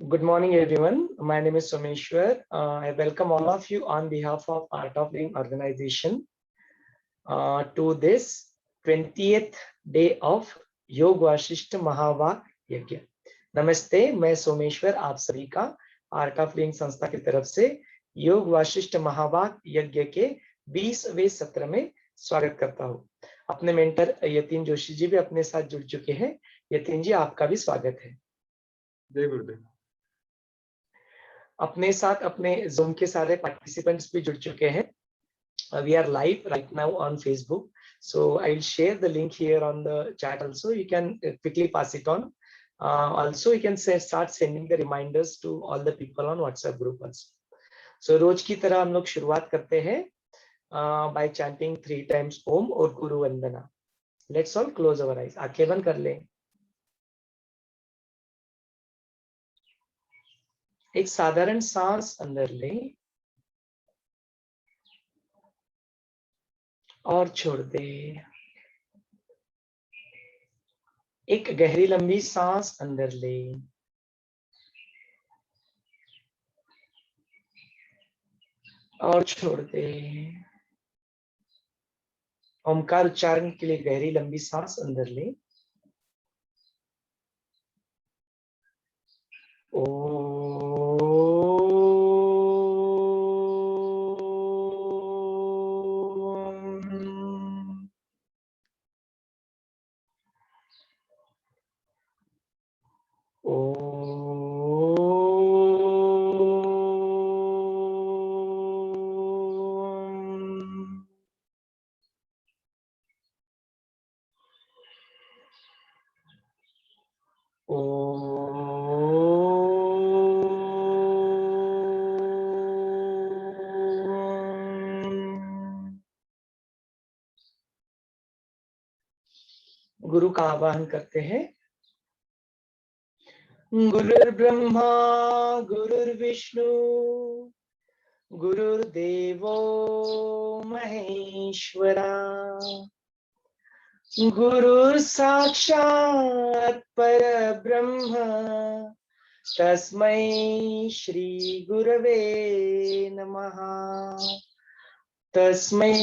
Good morning, everyone. My name is Someshwar. I welcome all of you on behalf of Art of Living organization to this 20th day of योग वाशिष्ठ महावाक यज्ञ। नमस्ते, मैं सोमेश्वर आप सभी का art of living संस्था की तरफ से योग वाशिष्ठ महावाक यज्ञ के 20वें सत्र में स्वागत करता हूँ। अपने मेंटर यतीन जोशी जी भी अपने साथ जुड़ चुके हैं। यतीन जी, आपका भी स्वागत है। जय गुरुदेव। अपने साथ अपने Zoom के सारे पार्टिसिपेंट्स भी जुड़ चुके हैं। We are live right now on Facebook, so I'll share the link here on the chat also. You can quickly pass it on. Also, you can start sending the reminders to all the people on WhatsApp group also. So रोज की तरह हम लोग शुरुआत करते हैं by chanting 3 times Om और गुरु वंदना. Let's all close our eyes. आंखें बंद कर लें। एक साधारण सांस अंदर लें और छोड़ दे। एक गहरी लंबी सांस अंदर ले और छोड़ दे। ओमकार उच्चारण के लिए गहरी लंबी सांस अंदर ले। गुरु का आवाहन करते हैं। गुरुर्ब्रह्मा गुरुर्विष्णु गुरुर्देवो महेश्वरा गुरुर् साक्षात् परब्रह्म तस्मै श्री गुरवे नमः। तस्मै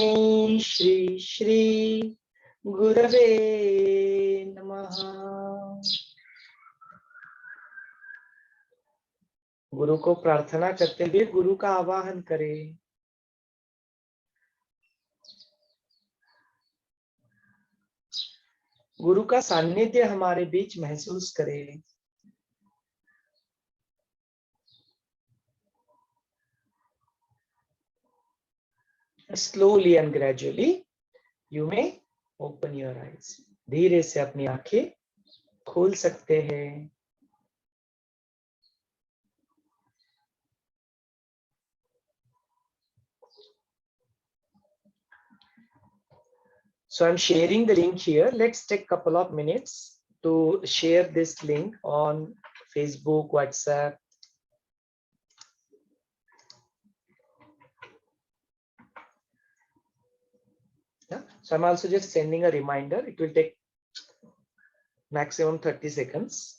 श्री गुरवे नमः। गुरु को प्रार्थना करते हुए गुरु का आवाहन करें। गुरु का सानिध्य हमारे बीच महसूस करें। Slowly and gradually you may open your eyes. धीरे से अपनी आंखें खोल सकते हैं। So I'm sharing the link here. Let's take a couple of minutes to share this link on Facebook, WhatsApp. Yeah. So I'm also just sending a reminder. It will take maximum 30 seconds.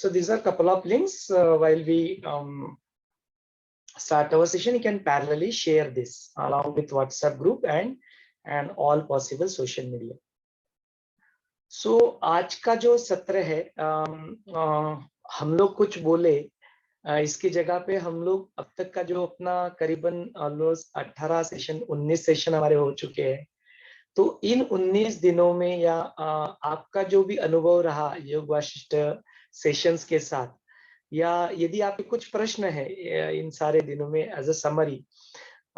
So these are couple of links. While we start our session, you can parallelly share this along with WhatsApp group and all possible social media. So आज का जो सत्र है, हम लोग कुछ बोले, इसकी जगह पे हम लोग अब तक का जो अपना करीबन ऑलमोस्ट 18 सेशन 19 सेशन हमारे हो चुके हैं। तो इन 19 दिनों में या आपका जो भी अनुभव रहा योग वाशिष्ठ सेशंस के साथ, या यदि आपके कुछ प्रश्न है इन सारे दिनों में एज अ समरी,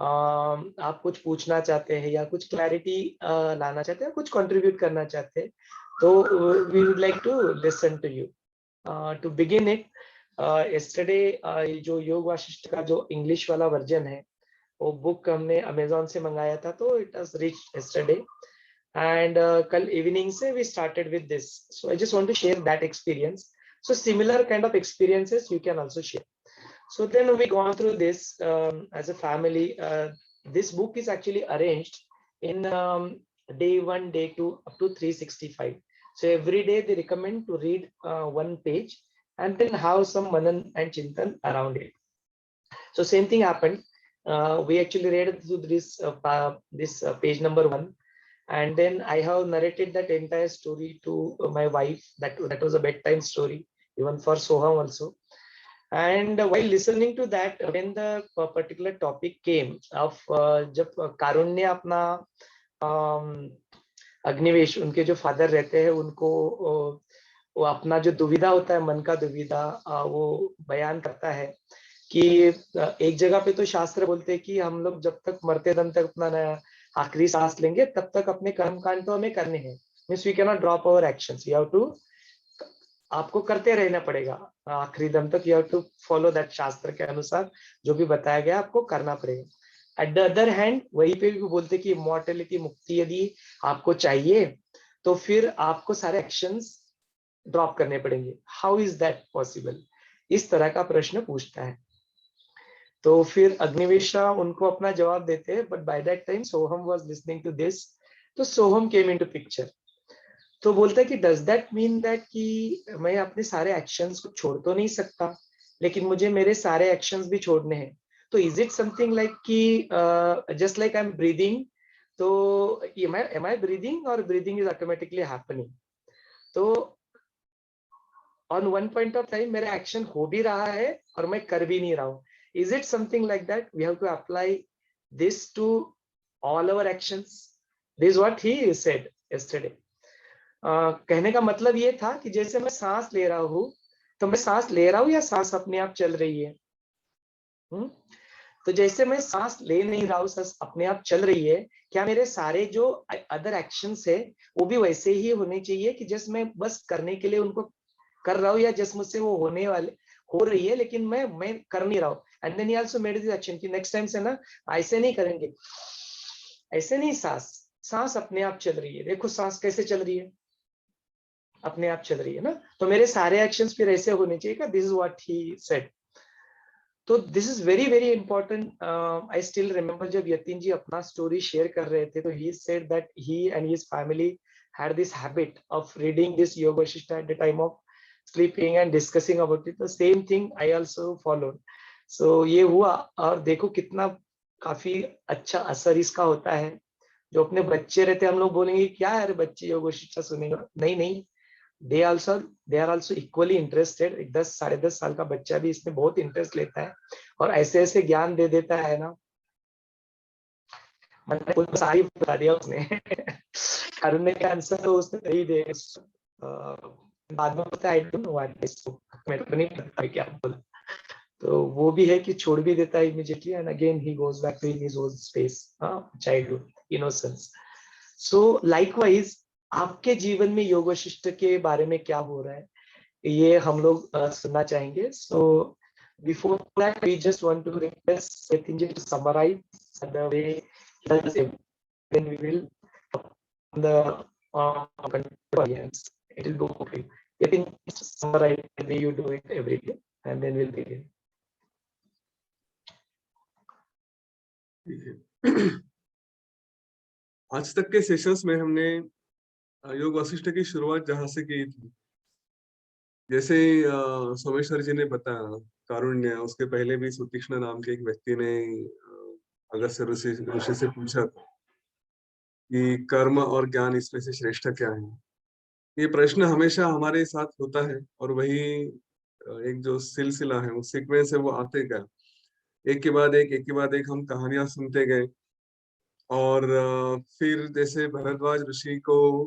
आप कुछ पूछना चाहते हैं या कुछ क्लैरिटी लाना चाहते हैं, कुछ कंट्रीब्यूट करना चाहते हैं, तो we would like to listen to you. To begin it, yesterday जो योग वाशिष्ठ का जो इंग्लिश वाला वर्जन है, वो बुक हमने अमेज़न से मंगाया था, तो it was reached yesterday and कल इवनिंग से we started with this. So I just want to share that experience. So similar kind of experiences you can also share. So then we gone through this as a family. This book is actually arranged in day 1, day 2 up to 365. So every day they recommend to read one page and then have some manan and chintan around it. So same thing happened. We actually read through this page number 1, and then I have narrated that entire story to my wife. That was a bedtime story even for Soham also. And while listening to that, when the particular topic came of जब कारुण्य अपना अग्निवेश, उनके जो father रहते हैं, उनको वो अपना जो दुविधा होता है, मन का दुविधा, वो बयान करता है कि एक जगह पे तो शास्त्र बोलते हैं कि हम लोग जब तक मरते दम तक अपना आखिरी सांस लेंगे तब तक अपने कर्म कांड तो हमें करने हैं, means we can not drop our actions, we have to, आपको करते रहना पड़ेगा आखिरी दम तक, you have to follow that, शास्त्र के अनुसार जो भी बताया गया आपको करना पड़ेगा। एट द अदर हैंड वहीं पे भी बोलते कि इमॉर्टलिटी, मुक्ति यदि आपको चाहिए तो फिर आपको सारे एक्शंस ड्रॉप करने पड़ेंगे। How is that possible? इस तरह का प्रश्न पूछता है। तो फिर अग्निवेशा उनको अपना जवाब देते हैं, but by that time Soham was listening to this, तो सोहम केम इनटू पिक्चर। तो बोलता है कि डज दैट मीन दैट कि मैं अपने सारे एक्शंस को छोड़ तो नहीं सकता, लेकिन मुझे मेरे सारे एक्शंस भी छोड़ने हैं। तो इज इट समथिंग लाइक कि just like I am breathing, तो एम आई ब्रीदिंग और ब्रीदिंग इज ऑटोमेटिकली हैपनिंग? तो on one point of time मेरा एक्शन हो भी रहा है और मैं कर भी नहीं रहा हूँ। Is it something like that? We have to apply this to all our actions. This is what he said yesterday. कहने का मतलब ये था कि जैसे मैं सांस ले रहा हूँ, तो मैं सांस ले रहा हूँ या सांस अपने आप चल रही है? तो जैसे मैं सांस ले नहीं रहा हूँ, सांस अपने आप चल रही है, क्या मेरे सारे जो अदर एक्शंस है वो भी वैसे ही होने चाहिए कि जस्ट मैं बस करने के लिए उनको कर रहा हूँ, या जस्ट मुझसे वो होने वाले हो रही है लेकिन मैं कर नहीं रहा हूँ? And then he also made this action कि नेक्स्ट टाइम से ना ऐसे नहीं करेंगे, ऐसे नहीं, सांस अपने आप चल रही है, देखो सांस कैसे चल रही है, अपने आप चल रही है ना, तो मेरे सारे एक्शंस फिर ऐसे होने चाहिए। This is what he said. तो this is very very important. I still remember जब यतीन जी अपना स्टोरी शेयर कर रहे थे, तो he said that he and his family had this habit of reading this Yoga Vasishtha at the time of sleeping and discussing about it. The same thing I also followed. So ये हुआ, और देखो कितना काफी अच्छा असर इसका होता है। जो अपने बच्चे रहते हैं, हम लोग बोलेंगे क्या यार बच्चे योग वशिष्ठ सुनेगा, नहीं नहीं, they are also equally interested. 10 साढ़े 10 साल का बच्चा भी इसमें बहुत इंटरेस्ट लेता है और ऐसे ऐसे ज्ञान दे देता है ना, मैंने सारी बता दिया उसने। कारुण्य का आंसर तो उसने दे ही दे, बाद में पता है, आई डोंट नो व्हाट इज, मेरे को नहीं पता क्या बोला। तो वो भी है कि छोड़ भी देता है immediately, and again he goes back to his own space, childhood innocence. So likewise आपके जीवन में योग वशिष्ठ के बारे में क्या हो रहा है, ये हम लोग सुनना चाहेंगे। So before that we just want to request Yatin ji to summarise the way he does it, then we will the audience. It will go okay. I think summarize the way you do it every day, and then we'll begin. ठीक है। आज तक के sessions में हमने योग वशिष्ठ की शुरुआत जहां से की थी, जैसे सोमेश्वर जी ने बताया कारुण्य, उसके पहले भी सुतीक्ष्ण नाम के एक व्यक्ति ने अगस्त्य ऋषि ऋषि से पूछा था कि कर्म और ज्ञान इसमें से श्रेष्ठ क्या है। ये प्रश्न हमेशा हमारे साथ होता है और वही एक जो सिलसिला है, वो सीक्वेंस है, वो आते गए एक के बाद एक हम कहानियां सुनते गए। और फिर जैसे भरद्वाज ऋषि को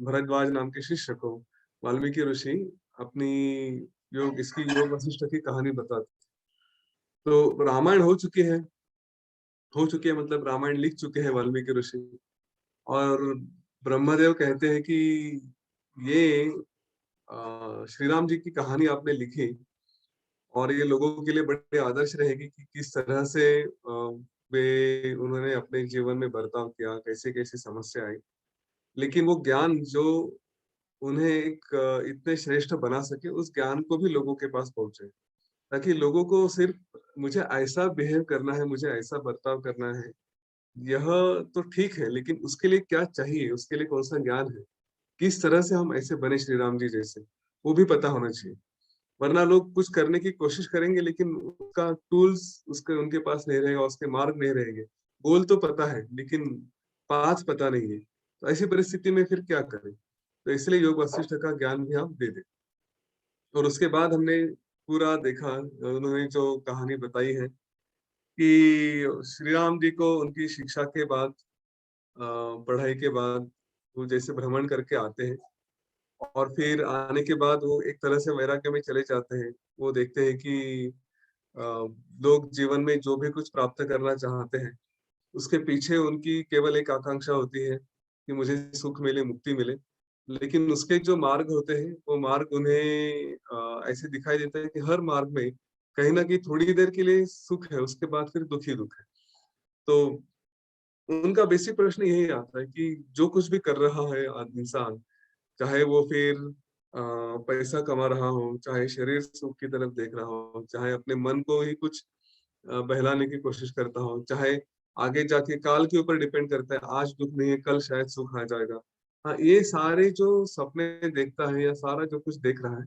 भरद्वाज नाम के शिष्य को वाल्मीकि ऋषि अपनी योग वशिष्ठ की कहानी बताते। तो रामायण हो चुकी है मतलब रामायण लिख चुके हैं वाल्मीकि ऋषि। और ब्रह्मदेव कहते हैं कि ये श्री राम जी की कहानी आपने लिखी और ये लोगों के लिए बड़े आदर्श रहेगी कि किस तरह से वे उन्होंने अपने जीवन में बर्ताव किया, कैसे कैसे समस्या आई। लेकिन वो ज्ञान जो उन्हें एक इतने श्रेष्ठ बना सके, उस ज्ञान को भी लोगों के पास पहुंचे, ताकि लोगों को सिर्फ मुझे ऐसा बिहेव करना है, मुझे ऐसा बर्ताव करना है, यह तो ठीक है, लेकिन उसके लिए क्या चाहिए, उसके लिए कौन सा ज्ञान है, किस तरह से हम ऐसे बने श्री राम जी जैसे, वो भी पता होना चाहिए। वरना लोग कुछ करने की कोशिश करेंगे लेकिन उसका टूल्स उसके उनके पास नहीं रहेगा, उसके मार्ग नहीं रहेंगे। गोल तो पता है लेकिन पाथ पता नहीं है, तो ऐसी परिस्थिति में फिर क्या करें। तो इसलिए योग वशिष्ठ का ज्ञान भी आप दे दें। और उसके बाद हमने पूरा देखा, उन्होंने जो कहानी बताई है कि श्री राम जी को उनकी शिक्षा के बाद, पढ़ाई के बाद वो जैसे भ्रमण करके आते हैं और फिर आने के बाद वो एक तरह से वैराग्य में चले जाते हैं। वो देखते हैं कि अ, लोग जीवन में जो भी कुछ प्राप्त करना चाहते हैं, उसके पीछे उनकी केवल एक आकांक्षा होती है कि मुझे सुख मिले, मुक्ति मिले। लेकिन उसके जो मार्ग होते हैं, वो मार्ग उन्हें ऐसे दिखाई देता है कि हर मार्ग में कहीं न कहीं थोड़ी देर के लिए सुख है, उसके बाद फिर दुःख ही दुःख है। तो उनका बेसिक प्रश्न यही आता है कि जो कुछ भी कर रहा है इंसान, चाहे वो फिर पैसा कमा रहा हो, चाहे शरीर सुख की तरफ देख रहा हो, चाहे अपने मन को ही कुछ बहलाने की कोशिश करता हो, चाहे आगे जाके काल के ऊपर डिपेंड करता है, आज दुःख नहीं है, कल शायद सुख आ जाएगा। हाँ, ये सारे जो सपने देखता है या सारा जो कुछ देख रहा है,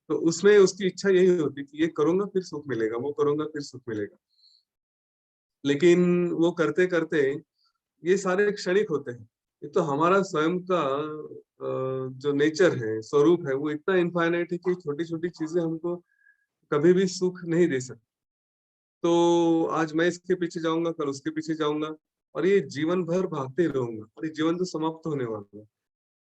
तो उसमें उसकी इच्छा यही होती है कि ये करूँगा फिर सुख मिलेगा, वो करूँगा फिर सुख मिलेगा। लेकिन वो करते-करते ये सारे क्षणिक होते हैं। ये तो हमारा स्वयं का जो नेचर है, स्वरूप है, वो इतना इनफाइनाइट है कि छोटी-छोटी चीजें हमको कभी भी सुख नहीं दे सकती। तो आज मैं इसके पीछे जाऊँगा, कल उसके पीछे जाऊँगा और ये जीवन भर भागते ही रहूँगा और ये जीवन तो समाप्त होने वाला है।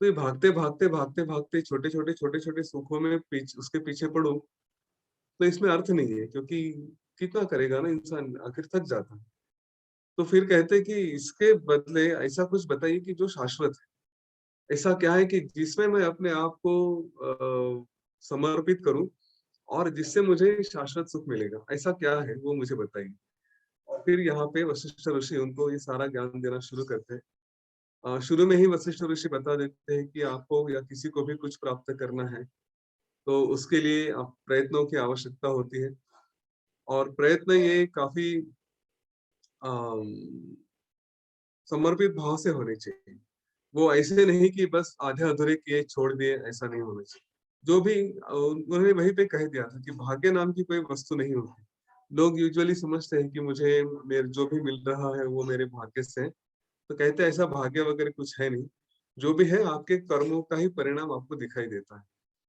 तो ये भागते-भागते छोटे-छोटे सुखों में उसके पीछे पड़ूँ, तो इसमें अर्थ नहीं है, क्योंकि कितना करेगा ना इंसान, आखिर थक जाता है। तो फिर कहते हैं कि इसके बदले ऐसा कुछ बताइए कि जो शाश्वत है। ऐसा क्या है कि जिसमें मैं अपने आप को समर्पित करूं और जिससे मुझे शाश्वत सुख मिलेगा, ऐसा क्या है वो मुझे बताइए। और फिर यहाँ पे वशिष्ठ ऋषि उनको ये सारा ज्ञान देना शुरू करते हैं। शुरू में ही वशिष्ठ ऋषि बता देते हैं कि आपको या किसी को भी कुछ प्राप्त करना है, तो उसके लिए आप प्रयत्नों की आवश्यकता होती है। और प्रयत्न ये काफी अम, समर्पित भाव से होने चाहिए। वो ऐसे नहीं कि बस आधे अधूरे किए छोड़ दिए, ऐसा नहीं होना चाहिए। जो भी उन्होंने वहीं पे कह दिया था कि भाग्य नाम की कोई वस्तु नहीं होती। लोग यूजुअली समझते हैं कि मुझे मेरे जो भी मिल रहा है वो मेरे भाग्य से है। तो कहते हैं ऐसा भाग्य वगैरह कुछ है नहीं। जो भी है आपके कर्मों का ही परिणाम आपको दिखाई देता है।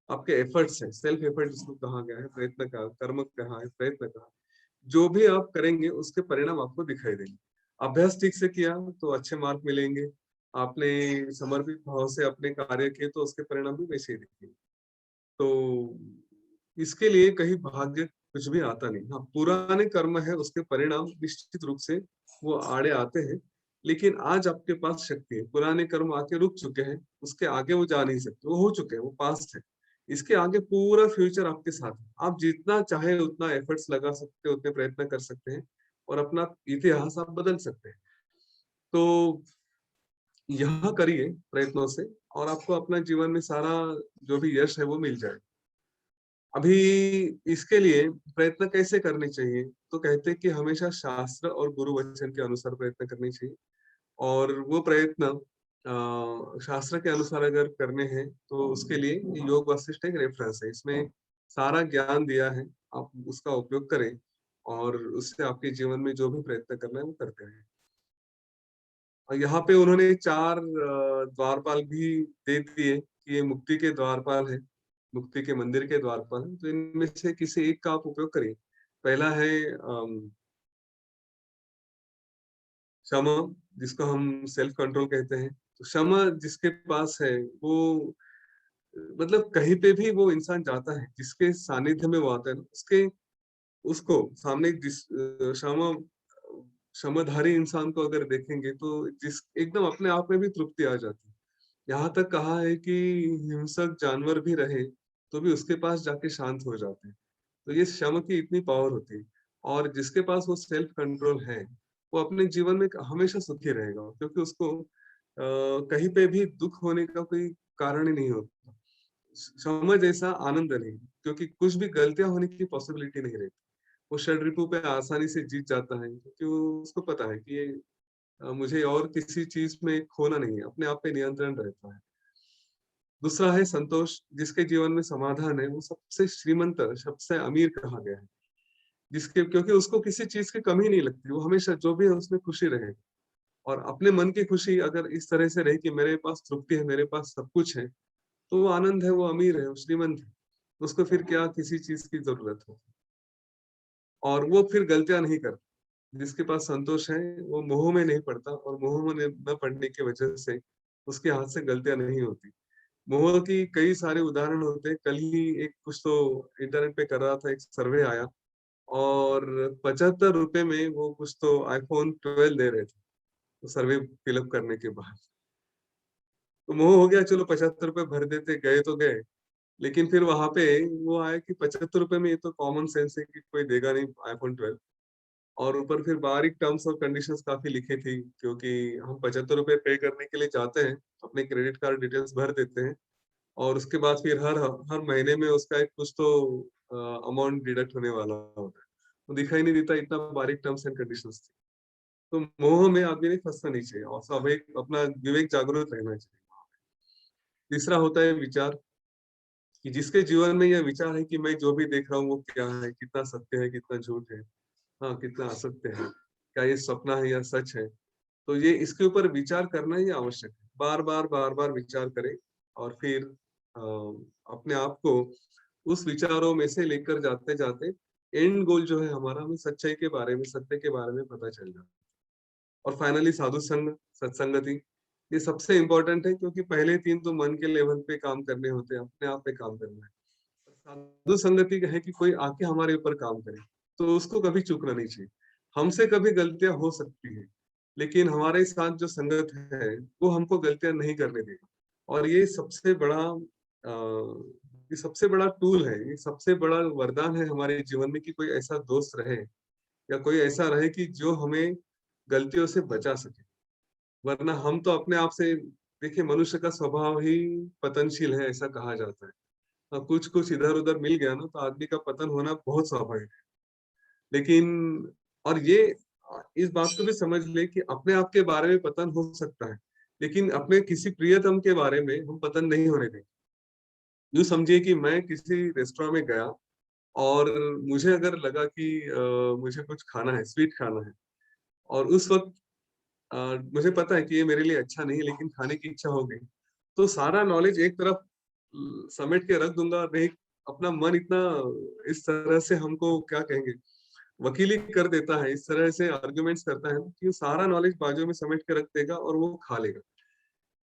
आपके एफर्ट्स है, सेल्फ एफर्ट जिसको कहा गया है, प्रयत्न का कर्म कहा है, प्रयत्न कहा, जो भी आप करेंगे उसके परिणाम आपको दिखाई देंगे। अभ्यास ठीक से किया तो अच्छे मार्क मिलेंगे। आपने समर्पित भाव से अपने कार्य किए तो उसके परिणाम भी वैसे ही दिखेंगे। तो इसके लिए कहीं भाग्य कुछ भी आता नहीं। हाँ, पुराने कर्म है उसके परिणाम निश्चित रूप से वो आड़े आते हैं। लेकिन आज आपके पास शक्ति है, पुराने कर्म आके रुक चुके हैं, उसके आगे वो जा नहीं सकते, वो हो चुके हैं, वो पास्ट है। इसके आगे पूरा फ्यूचर आपके साथ है। आप जितना चाहे उतना एफर्ट्स लगा सकते हैं, उतने प्रयत्न कर सकते हैं और अपना इतिहास आप बदल सकते हैं। तो यह करिए प्रयत्नों से और आपको अपना जीवन में सारा जो भी यश है वो मिल जाए। अभी इसके लिए प्रयत्न कैसे करने चाहिए? तो कहते हैं कि हमेशा शास्त्र और गुरु वचन के अनुसार प्रयत्न करने चाहिए। और वो प्रयत्न शास्त्र के अनुसार अगर करने हैं तो उसके लिए योग वासिष्ठ एक रेफरेंस है। इसमें सारा ज्ञान दिया है, आप उसका उपयोग करें और उससे आपके जीवन में जो भी प्रयत्न करना है वो करते रहें। और यहाँ पे उन्होंने 4 द्वारपाल भी दे दिए कि ये मुक्ति के द्वारपाल है, मुक्ति के मंदिर के द्वारपाल हैं, तो इनमें से किसी एक का आप उपयोग करिए। पहला है क्षमा, जिसको हम सेल्फ कंट्रोल कहते हैं। तो क्षमा जिसके पास है वो मतलब कहीं पे भी वो इंसान जाता है, जिसके सानिध्य में वो आता है ना, उसके उसको सामने क्षमा क्षमाधारी इंसान को अगर देखेंगे तो जिस एकदम अपने आप में भी तृप्ति आ जाती है। यहाँ तक कहा है कि हिंसक जानवर भी रहे तो भी उसके पास जाके शांत हो जाते हैं। तो ये क्षमा की इतनी पावर होती है और जिसके पास वो सेल्फ कंट्रोल है वो अपने जीवन में हमेशा सुखी रहेगा, क्योंकि उसको कहीं पे भी दुख होने का कोई कारण ही नहीं होता। क्षमा जैसा आनंद नहीं, क्योंकि कुछ भी गलतियां होने की पॉसिबिलिटी नहीं रहती। वो षड्रिपु पे आसानी से जीत जाता है, क्योंकि उसको पता है कि ये मुझे और किसी चीज में खोना नहीं है, अपने आप पे नियंत्रण रहता है। दूसरा है संतोष, जिसके जीवन में समाधान है वो सबसे श्रीमंत, सबसे अमीर कहा गया है। जिसके क्योंकि उसको किसी चीज की कमी नहीं लगती, वो हमेशा जो भी है उसमें खुशी रहे। और अपने मन की खुशी अगर इस तरह से रहे कि मेरे पास तृप्ति है, मेरे पास सब कुछ है, तो वो आनंद है, वो अमीर है, वो श्रीमंत है। उसको फिर क्या किसी चीज की जरूरत है। और वो फिर गलतियां नहीं करता। जिसके पास संतोष है वो मोह में नहीं पड़ता, और मोह में न पड़ने की वजह से उसके हाथ से गलतियां नहीं होती। मोह की कई सारे उदाहरण होते हैं। कल ही एक कुछ तो इंटरनेट पे कर रहा था, एक सर्वे आया और 75 रुपए में वो कुछ तो आईफोन 12 दे रहे थे, तो सर्वे फिलअप करने के बाद तो मोह हो गया, चलो 75 रुपए भर देते, गए तो गए। लेकिन फिर वहां पे वो आया कि 75 रुपए में ये तो कॉमन सेंस है कि कोई देगा नहीं आईफोन 12। और ऊपर फिर बारीक टर्म्स और कंडीशंस काफी लिखी थी, क्योंकि हम 75 रुपए पे करने के लिए जाते हैं, अपने क्रेडिट कार्ड डिटेल्स भर देते हैं और उसके बाद फिर हर हर महीने में उसका एक कुछ तो अमाउंट डिडक्ट होने वाला होता है। तो दिखाई नहीं देता, इतना बारीक टर्म्स एंड कंडीशंस थी। तो मोह में आदमी ने फंसना नहीं चाहिए और स्वाभाविक अपना विवेक जागरूक रहना चाहिए। तीसरा होता है विचार, कि जिसके जीवन में यह विचार है कि मैं जो भी देख रहा हूँ वो क्या है, कितना सत्य है, कितना झूठ है, हाँ कितना असत्य है, क्या ये सपना है या सच है। तो ये इसके ऊपर विचार करना ही आवश्यक है। बार बार विचार करें और फिर अपने आप को उस विचारों में से लेकर जाते जाते एंड गोल जो है हमारा, हमें सच्चाई के बारे में, सत्य के बारे में पता चल जाता है। और फाइनली साधु संग, सत्संगति, ये सबसे इम्पोर्टेंट है, क्योंकि पहले 3 तो मन के लेवल पे काम करने होते हैं, अपने आप पे काम करना है। साधु संगति है कि कोई आके हमारे ऊपर काम करे, तो उसको कभी चूकना नहीं चाहिए। हमसे कभी गलतियां हो सकती है, लेकिन हमारे साथ जो संगत है वो हमको गलतियां नहीं करने देगा। और ये सबसे बड़ा टूल है, ये सबसे बड़ा वरदान है हमारे जीवन में, कि कोई ऐसा दोस्त रहे या कोई ऐसा रहे कि जो हमें गलतियों से बचा सके। वरना हम तो अपने आप से, देखिए मनुष्य का स्वभाव ही पतनशील है, ऐसा कहा जाता है। कुछ कुछ इधर उधर मिल गया ना तो आदमी का पतन होना बहुत स्वाभाविक है। लेकिन और ये इस बात को भी समझ ले कि अपने आप के बारे में पतन हो सकता है, लेकिन अपने किसी प्रियतम के बारे में हम पतन नहीं होने देंगे। यूं समझिए कि मैं किसी रेस्टोरेंट में गया और मुझे अगर लगा कि मुझे कुछ खाना है, स्वीट खाना है, और उस वक्त अ, मुझे पता है कि ये मेरे लिए अच्छा नहीं है, लेकिन खाने की इच्छा हो गई, तो सारा नॉलेज एक तरफ समेट के रख दूंगा। नहीं, अपना मन इतना इस तरह से हमको क्या कहेंगे, वकीली कर देता है, इस तरह से आर्गुमेंट्स करता है कि वो सारा नॉलेज बाजू में समेट के रख देगा और वो खा लेगा।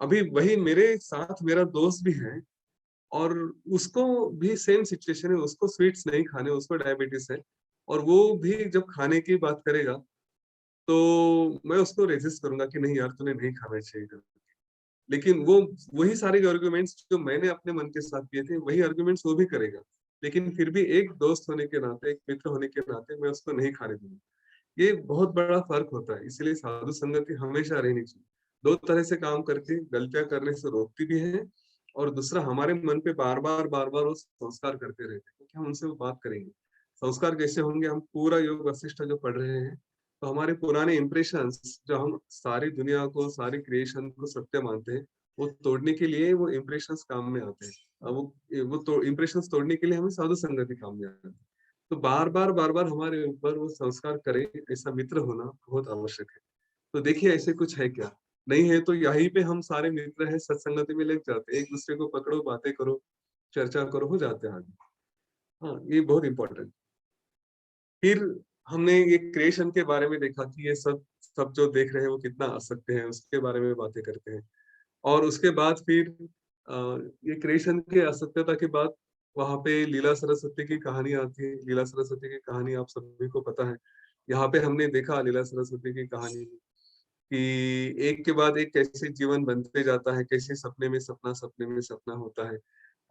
अभी वही मेरे साथ मेरा दोस्त भी है और उसको भी सेम सिचुएशन है, उसको स्वीट्स नहीं खाने, उसको डायबिटीज है, और वो भी जब खाने की बात करेगा तो मैं उसको रेजिस्ट करूंगा कि नहीं यार तूने नहीं खाना चाहिए। लेकिन वो वही सारे आर्गुमेंट्स जो मैंने अपने मन के साथ किए थे, वही आर्गुमेंट्स वो भी करेगा। लेकिन फिर भी एक दोस्त होने के नाते, एक मित्र होने के नाते मैं उसको नहीं खाने दूंगा। ये बहुत बड़ा फर्क होता है, इसलिए साधु संगति हमेशा रहनी चाहिए। दो तरह से काम करके गलतियां करने से रोकती भी है, और दूसरा हमारे मन पे बार बार वो संस्कार करते रहते हैं, क्योंकि हम उनसे वो बात करेंगे। संस्कार कैसे होंगे, हम पूरा योग वशिष्ठ जो पढ़ रहे हैं तो हमारे पुराने इम्प्रेशंस जो हम सारी दुनिया को, सारी क्रिएशन को सत्य मानते हैं, वो तोड़ने के लिए वो इम्प्रेशंस काम में आते हैं। अब वो तो इम्प्रेशंस तोड़ने के लिए हमें साधु संगति काम में आती है। तो बार बार हमारे ऊपर वो संस्कार करे ऐसा मित्र होना बहुत आवश्यक है। तो देखिए ऐसे कुछ है क्या? नहीं है तो यहीं पे हम सारे मित्र हैं, सत्संगति में लग जाते हैं, एक दूसरे को पकड़ो, बातें करो, चर्चा करो, हो जाते हैं आगे। हाँ, ये बहुत इम्पोर्टेंट। फिर हमने ये क्रिएशन के बारे में देखा कि ये सब सब जो देख रहे हैं वो कितना असत्य है, उसके बारे में बातें करते हैं। और उसके बाद फिर अ, ये क्रिएशन के असत्यता के बाद वहां पे लीला सरस्वती की कहानी आती है। लीला सरस्वती की कहानी आप सभी को पता है। यहाँ पे हमने देखा लीला सरस्वती की कहानी कि एक के बाद एक कैसे जीवन बनते जाता है, कैसे सपने में सपना, सपने में सपना होता है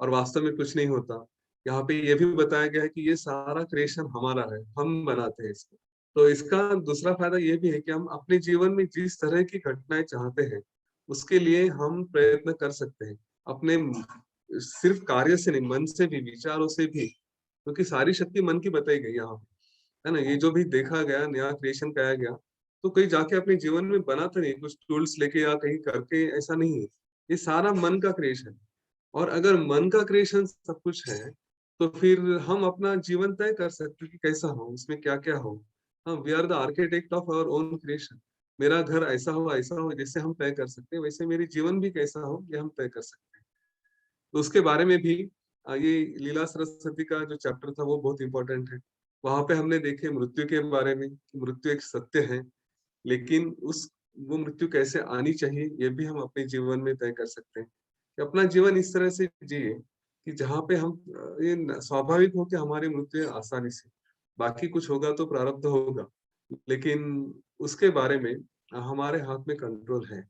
और वास्तव में कुछ नहीं होता। यहाँ पे ये भी बताया गया है कि ये सारा क्रिएशन हमारा है, हम बनाते हैं इसको। तो इसका दूसरा फायदा ये भी है कि हम अपने जीवन में जिस तरह की घटनाएं चाहते हैं, उसके लिए हम प्रयत्न कर सकते हैं। अपने सिर्फ कार्य से नहीं, मन से भी, विचारों से भी, क्योंकि सारी शक्ति मन की बताई गई यहाँ पे, है ना? ये जो भी देखा गया, नया क्रिएशन कराया गया, तो कहीं जाके अपने जीवन में बनाते नहीं, कुछ टूल्स लेके या कहीं करके, ऐसा नहीं है। ये सारा मन का क्रिएशन। और अगर मन का क्रिएशन सब कुछ है, तो फिर हम अपना जीवन तय कर सकते हैं कि कैसा हो, उसमें क्या-क्या हो। हाँ, we are the architect of our own creation. मेरा घर ऐसा हो जैसे हम तय कर सकते हैं, वैसे मेरी जीवन भी कैसा हो, ये हम तय कर सकते हैं। तो उसके बारे में भी ये लीला सरस्वती का जो चैप्टर था वो बहुत इम्पोर्टेंट है। वहाँ पे हमने देखे मृत्यु के बारे में, कि मृत्यु एक सत्य है, लेकिन उस वो मृत्यु कैसे आनी चाहिए, ये भी हम अपने जीवन में तय कर सकते हैं। कि अपना जीवन इस तरह से जिए कि जहाँ पे हम स्वाभाविक हो कि हमारी मृत्यु आसानी से, बाकी कुछ होगा तो प्रारब्ध होगा, लेकिन उसके बारे में हमारे हाथ में कंट्रोल है।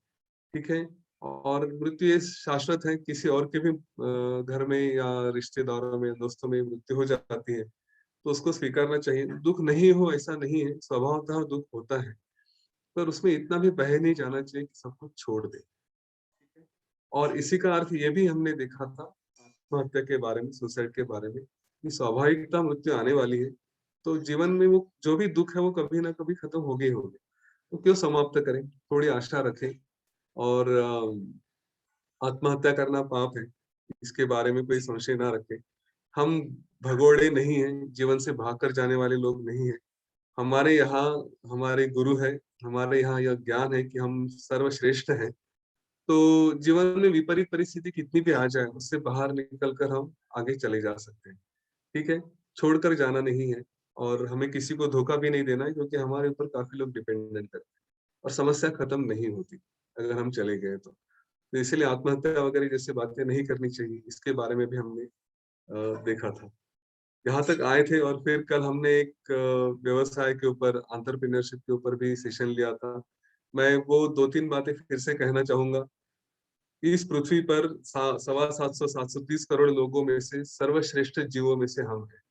ठीक है? और मृत्यु ये शाश्वत है, किसी और के भी घर में या रिश्तेदारों में, दोस्तों में मृत्यु हो जाती है, तो उसको स्वीकारना चाहिए। दुःख नहीं हो ऐसा नहीं है, स्वभावतः दुःख होता है, पर उसमें इतना भी बह नहीं जाना चाहिए कि सब कुछ छोड़ दे। और इसी का अर्थ ये भी हमने देखा था आत्महत्या के बारे में, सुसाइड के बारे में, कि स्वाभाविकता मृत्यु आने वाली है, तो जीवन में वो जो भी दुःख है वो कभी ना कभी खत्म होगे ही होगे। तो क्यों समाप्त करें? थोड़ी आशा रखें और आत्महत्या करना पाप है, इसके बारे में कोई संशय ना रखें। हम भगोड़े नहीं हैं, जीवन से भागकर जाने वाले लोग नहीं हैं। हमारे यहाँ हमारे गुरु हैं, हमारे यहाँ यह ज्ञान है कि हम सर्वश्रेष्ठ हैं। तो जीवन में विपरीत परिस्थिति कितनी भी आ जाए, उससे बाहर निकल कर हम आगे चले जा सकते हैं। ठीक है? छोड़कर जाना नहीं है और हमें किसी को धोखा भी नहीं देना है, क्योंकि हमारे ऊपर काफ़ी लोग डिपेंडेंट हैं और समस्या खत्म नहीं होती, अगर हम चले गए तो। तो इसीलिए आत्महत्या वगैरह जैसी बातें नहीं करनी चाहिए, इसके बारे में भी हमने देखा था। यहाँ तक आए थे और फिर कल हमने एक व्यवसाय के ऊपर, एंटरप्रेन्योरशिप के ऊपर भी सेशन लिया था। मैं वो 2-3 बातें फिर से कहना चाहूँगा। इस पृथ्वी पर सवा 730 करोड़ लोगों में से सर्वश्रेष्ठ जीवों में से हम हैं,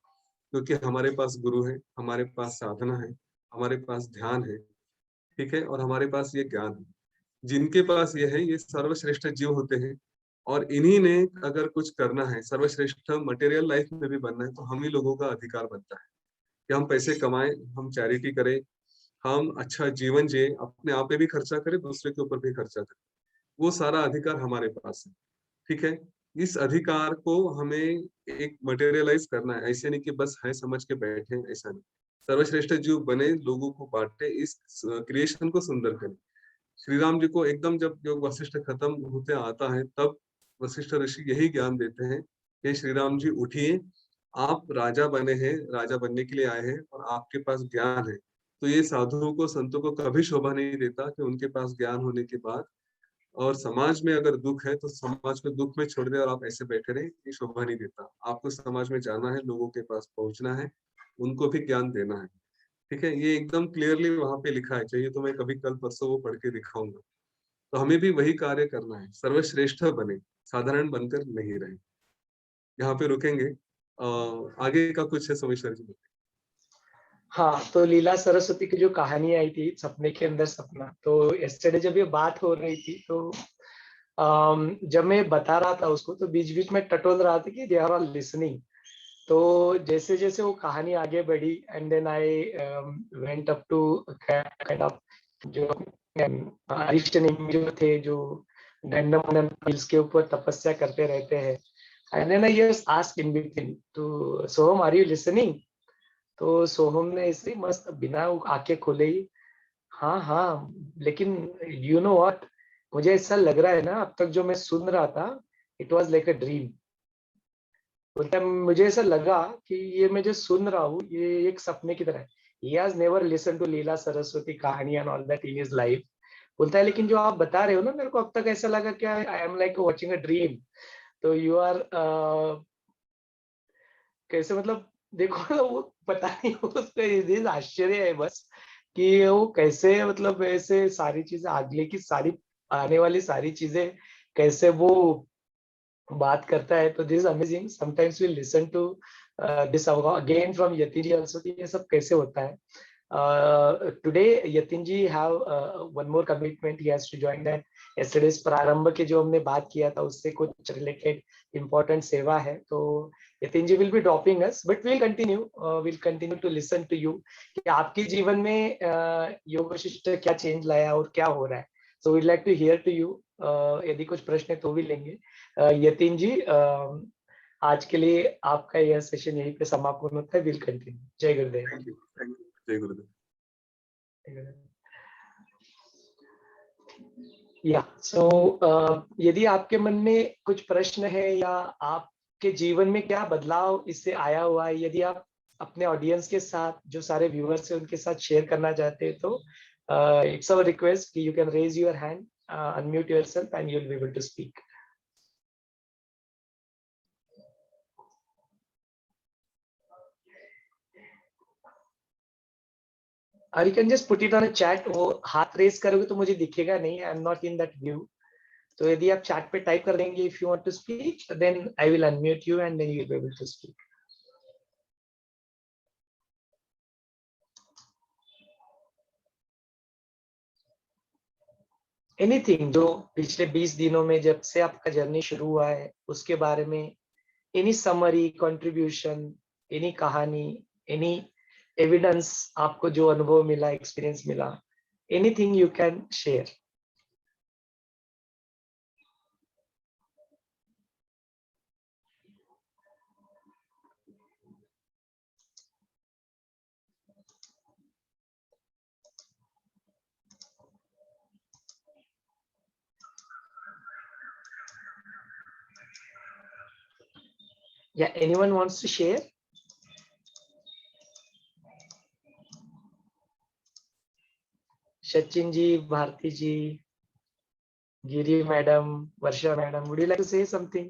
क्योंकि हमारे पास गुरु है, हमारे पास साधना है, हमारे पास ध्यान है, ठीक है? और हमारे पास ये ज्ञान है। जिनके पास ये है, ये सर्वश्रेष्ठ जीव होते हैं और इन्हीं ने अगर कुछ करना है, सर्वश्रेष्ठ मटेरियल लाइफ में भी बनना है, तो हम ही लोगों का अधिकार बनता है कि हम पैसे कमाएं, हम चैरिटी करें, हम अच्छा जीवन जिए, अपने आप पे भी खर्चा करें, दूसरे के ऊपर भी खर्चा करें। वो सारा अधिकार हमारे पास है, ठीक है? इस अधिकार को हमें एक मटेरियलाइज करना है, ऐसे नहीं कि बस है समझ के बैठे, ऐसा नहीं। सर्वश्रेष्ठ जीव बने, लोगों को बांटे, इस क्रिएशन को सुंदर करें। श्री राम जी को एकदम जब योग वशिष्ठ खत्म होते आता है, तब वशिष्ठ ऋषि यही ज्ञान देते हैं कि श्री राम जी उठिए, आप राजा बने हैं, राजा बनने के लिए आए हैं और आपके पास ज्ञान है। तो ये साधुओं को, संतों को कभी शोभा नहीं देता कि उनके पास ज्ञान होने के बाद और समाज में अगर दुःख है, तो समाज को दुःख में छोड़ दें और आप ऐसे बैठे रहें, ये शोभा नहीं देता। आपको समाज में जाना है, लोगों के पास पहुँचना है, उनको भी ज्ञान देना है। ठीक है? ये एकदम क्लियरली वहाँ पे लिखा है, चाहिए तो मैं कभी कल परसों वो पढ़ के दिखाऊँगा। तो हमें भी वही कार्य करना है, सर्वश्रेष्ठ बने, साधारण बनकर नहीं रहे। यहाँ पे रुकेंगे। आगे का कुछ है सोमेश्वर जी? हाँ, तो लीला सरस्वती की जो कहानी आई थी सपने के अंदर सपना, तो यस्टरडे जब ये बात हो रही थी तो जब मैं बता रहा था उसको, तो बीच बीच में टटोल रहा था कि दे आर ऑल लिसनिंग। तो जैसे जैसे वो कहानी आगे बढ़ी and then I went up to kind of जो अरिष्टनेमी जो थे, जो गंडम हिल्स के ऊपर तपस्या करते रहते हैं, and then I just ask in between to Soham are you listening? तो सोहम ने ऐसे मस्त बिना आंखें खोले ही हाँ हाँ, लेकिन यू नो व्हाट, मुझे ऐसा लग रहा है ना अब तक जो मैं सुन रहा था, it was like a dream. बोलता मुझे ऐसा लगा कि ये मैं जो सुन रहा हूँ ये एक सपने की तरह है। He has never listened to लीला सरस्वती कहानी and all that in his life. बोलता है लेकिन जो आप बता रहे हो ना, मेरे को अब तक ऐसा लगा कि I am like watching a dream. तो यू आर कैसे मतलब देखो वो पता नहीं उसका ये आश्चर्य है बस कि वो कैसे मतलब ऐसे सारी चीजें आगले की सारी आने वाली सारी चीजें कैसे वो बात करता है। तो this amazing, sometimes we listen to this again from Yati ji also, ये सब कैसे होता है। Today Yatin ji have one more commitment, he has to join that. Yesterday's प्रारंभ के जो हमने बात किया था उससे कुछ रिलेटेड इंपॉर्टेंट सेवा है, तो Yatin ji will be dropping us, but will continue to listen to you कि आपके जीवन में योग वशिष्ठ क्या चेंज लाया और क्या हो रहा है। So we'd like to hear to you. यदि कुछ प्रश्न है तो भी लेंगे। यतिन जी, आज के लिए आपका यह सेशन यहीं पे समापन होता है। Will continue. जय गुरुदेव। थैंक यू, जय गुरुदेव। या सो यदि आपके मन में कुछ प्रश्न है या आपके जीवन में क्या बदलाव इससे आया हुआ है, यदि आप अपने ऑडियंस के साथ जो सारे व्यूअर्स हैं उनके साथ शेयर करना चाहते हैं, तो इट्स अवर रिक्वेस्ट कि you can raise your hand, unmute yourself and you will be able to speak. और you can just put it on a chat. वो हाथ रेज करोगे तो मुझे दिखेगा नहीं, I am not in that view. तो यदि आप चैट पे टाइप कर देंगे if you want to speak, then I will unmute you and then you will be able to speak. Anything जो पिछले 20 दिनों में जब से आपका जर्नी शुरू हुआ है उसके बारे में, एनी समरी, कंट्रीब्यूशन, एनी कहानी, एनी एविडेंस, आपको जो अनुभव मिला, एक्सपीरियंस मिला, एनीथिंग यू कैन शेयर। या anyone wants to share? Sachin ji, Bharati ji, Giri madam, Varsha madam, would you like to say something?